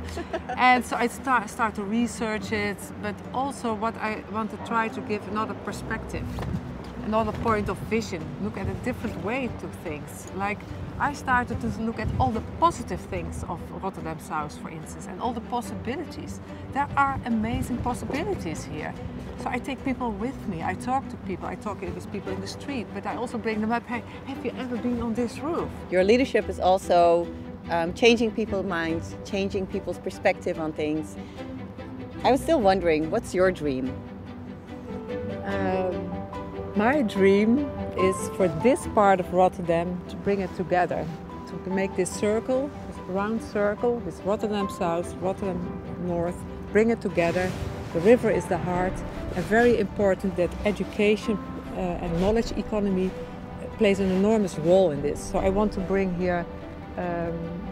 [SPEAKER 23] And so I start to research it, but also what I want to try to give another perspective, another point of vision, look at a different way to things. Like, I started to look at all the positive things of Rotterdam South, for instance, and all the possibilities. There are amazing possibilities here. So I take people with me, I talk to people, I talk with people in the street, but I also bring them up, hey, have you ever been on this roof?
[SPEAKER 22] Your leadership is also changing people's minds, changing people's perspective on things. I was still wondering, what's your dream?
[SPEAKER 23] My dream is for this part of Rotterdam to bring it together, to make this circle, this round circle, this Rotterdam South, Rotterdam North, bring it together. The river is the heart, and very important that education and knowledge economy plays an enormous role in this. So I want to bring here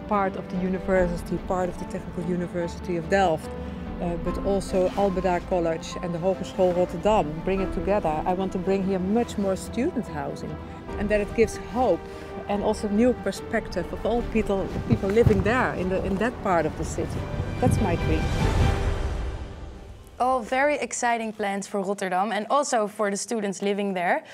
[SPEAKER 23] part of the university, part of the Technical University of Delft, but also Albeda College and the Hogeschool Rotterdam, bring it together. I want to bring here much more student housing, and that it gives hope and also new perspective of all people living there in that part of the city. That's my dream.
[SPEAKER 1] All very exciting plans for Rotterdam and also for the students living there.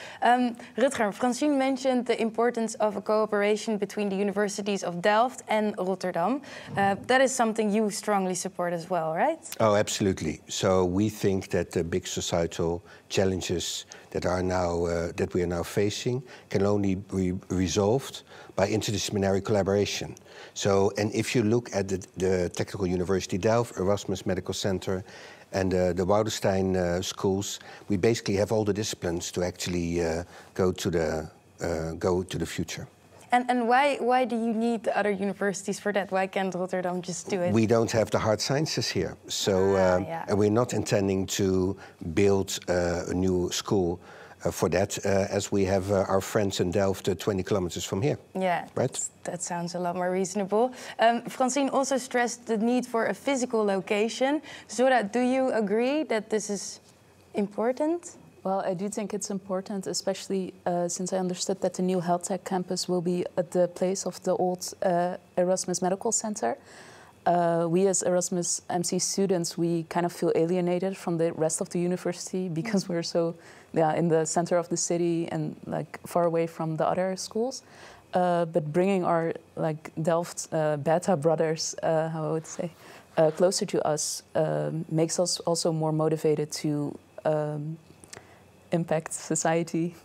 [SPEAKER 1] Rutger, Francine mentioned the importance of a cooperation between the universities of Delft and Rotterdam. That is something you strongly support as well, right?
[SPEAKER 4] Oh, absolutely. So we think that the big societal challenges that we are now facing can only be resolved by interdisciplinary collaboration. So, and if you look at the Technical University Delft, Erasmus Medical Center, and the Woudenstein schools, we basically have all the disciplines to actually go to the future.
[SPEAKER 1] And why do you need the other universities for that? Why can't Rotterdam just do it?
[SPEAKER 4] We don't have the hard sciences here, so and we're not intending to build a new school for that, as we have our friends in Delft 20 kilometers from here.
[SPEAKER 1] Yeah,
[SPEAKER 4] right?
[SPEAKER 1] That sounds a lot more reasonable. Francine also stressed the need for a physical location. Zora, do you agree that this is important?
[SPEAKER 8] Well, I do think it's important, especially since I understood that the new health tech campus will be at the place of the old Erasmus Medical Center. We as Erasmus MC students, we kind of feel alienated from the rest of the university because we're so in the center of the city and like far away from the other schools. But bringing our like Delft beta brothers, how I would say, closer to us makes us also more motivated to impact society.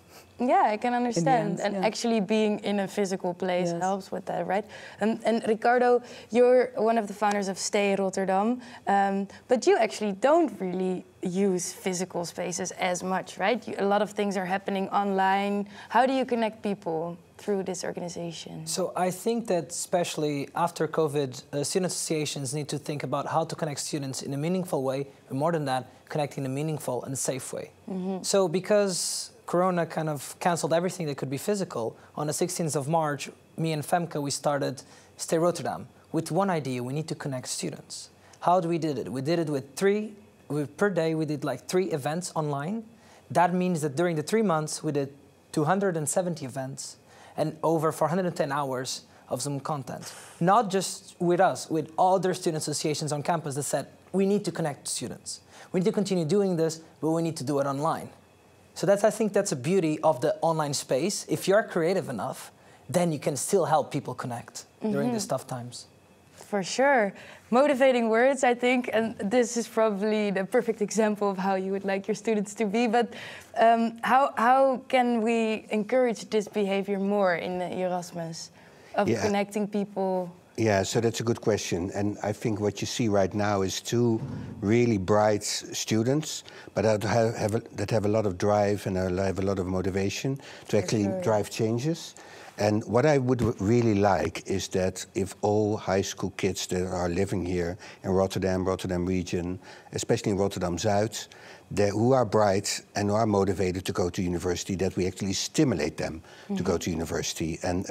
[SPEAKER 1] Yeah, I can understand.
[SPEAKER 8] End,
[SPEAKER 1] and actually being in a physical place helps with that, right? And Ricardo, you're one of the founders of Stay Rotterdam, but you actually don't really use physical spaces as much, right? A lot of things are happening online. How do you connect people through this organization?
[SPEAKER 10] So I think that especially after COVID, student associations need to think about how to connect students in a meaningful way, and more than that, connecting in a meaningful and safe way.
[SPEAKER 1] Mm-hmm.
[SPEAKER 10] So because Corona kind of canceled everything that could be physical, on the 16th of March, me and Femke, we started Stay Rotterdam with one idea: we need to connect students. How do we did it? We did it with per day we did like 3 events online. That means that during the 3 months we did 270 events and over 410 hours of Zoom content. Not just with us, with other student associations on campus that said, we need to connect students. We need to continue doing this, but we need to do it online. So I think that's a beauty of the online space. If you're creative enough then you can still help people connect during these tough times.
[SPEAKER 1] For sure. Motivating words, I think, and this is probably the perfect example of how you would like your students to be, but how can we encourage this behavior more in the Erasmus, of connecting people?
[SPEAKER 4] Yeah, so that's a good question. And I think what you see right now is two really bright students, but that have a lot of drive and have a lot of motivation to actually drive changes. And what I would really like is that if all high school kids that are living here in Rotterdam region, especially in Rotterdam Zuid, who are bright and who are motivated to go to university, that we actually stimulate them to go to university. And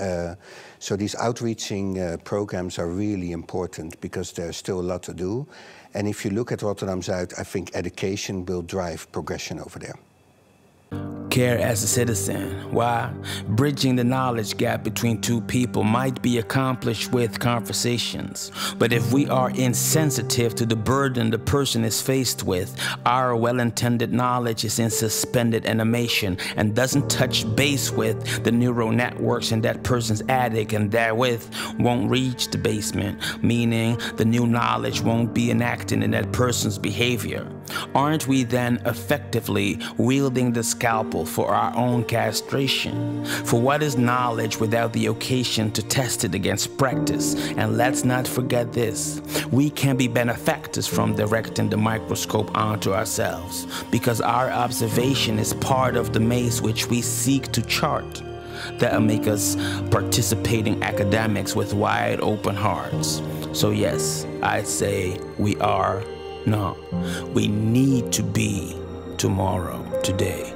[SPEAKER 4] so these outreaching programs are really important because there's still a lot to do. And if you look at Rotterdam Zuid, I think education will drive progression over there.
[SPEAKER 6] Care as a citizen. Why? Bridging the knowledge gap between two people might be accomplished with conversations, but if we are insensitive to the burden the person is faced with, our well-intended knowledge is in suspended animation and doesn't touch base with the neural networks in that person's attic, and therewith won't reach the basement, meaning the new knowledge won't be enacted in that person's behavior. Aren't we then effectively wielding the scalpel for our own castration? For what is knowledge without the occasion to test it against practice? And let's not forget this: we can be benefactors from directing the microscope onto ourselves, because our observation is part of the maze which we seek to chart. That'll make us participating academics with wide open hearts. So yes, I say we need to be tomorrow, today.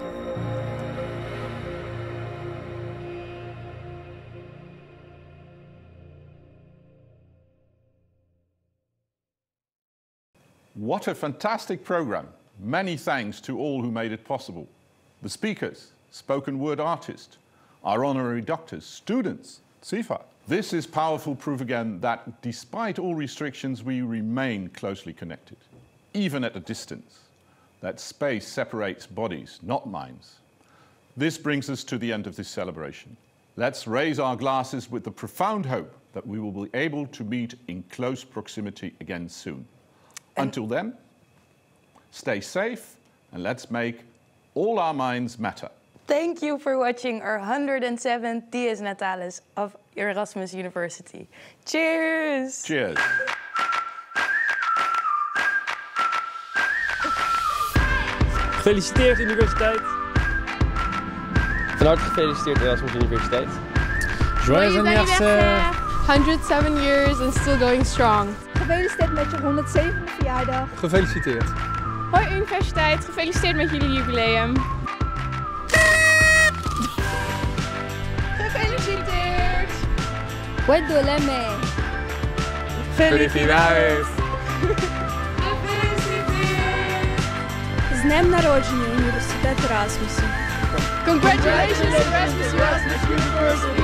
[SPEAKER 11] What a fantastic program. Many thanks to all who made it possible. The speakers, spoken word artists, our honorary doctors, students, CIFA. This is powerful proof again that despite all restrictions, we remain closely connected, even at a distance. That space separates bodies, not minds. This brings us to the end of this celebration. Let's raise our glasses with the profound hope that we will be able to meet in close proximity again soon. Until then, stay safe and let's make all our minds matter.
[SPEAKER 1] Thank you for watching our 107th Dies Natalis of Erasmus University. Cheers!
[SPEAKER 11] Cheers!
[SPEAKER 12] Gefeliciteerd universiteit. Van harte gefeliciteerd Erasmus Universiteit.
[SPEAKER 14] Joyeux anniversaire! 107 years and still going strong.
[SPEAKER 15] Gefeliciteerd met je 107e verjaardag.
[SPEAKER 12] Gefeliciteerd.
[SPEAKER 14] Hoi universiteit, gefeliciteerd met jullie jubileum. Gefeliciteerd!
[SPEAKER 15] Buenos
[SPEAKER 12] Felicidades!
[SPEAKER 15] Z dnem narodzenia Uniwersytet Erasmus.
[SPEAKER 14] Congratulations Erasmus University!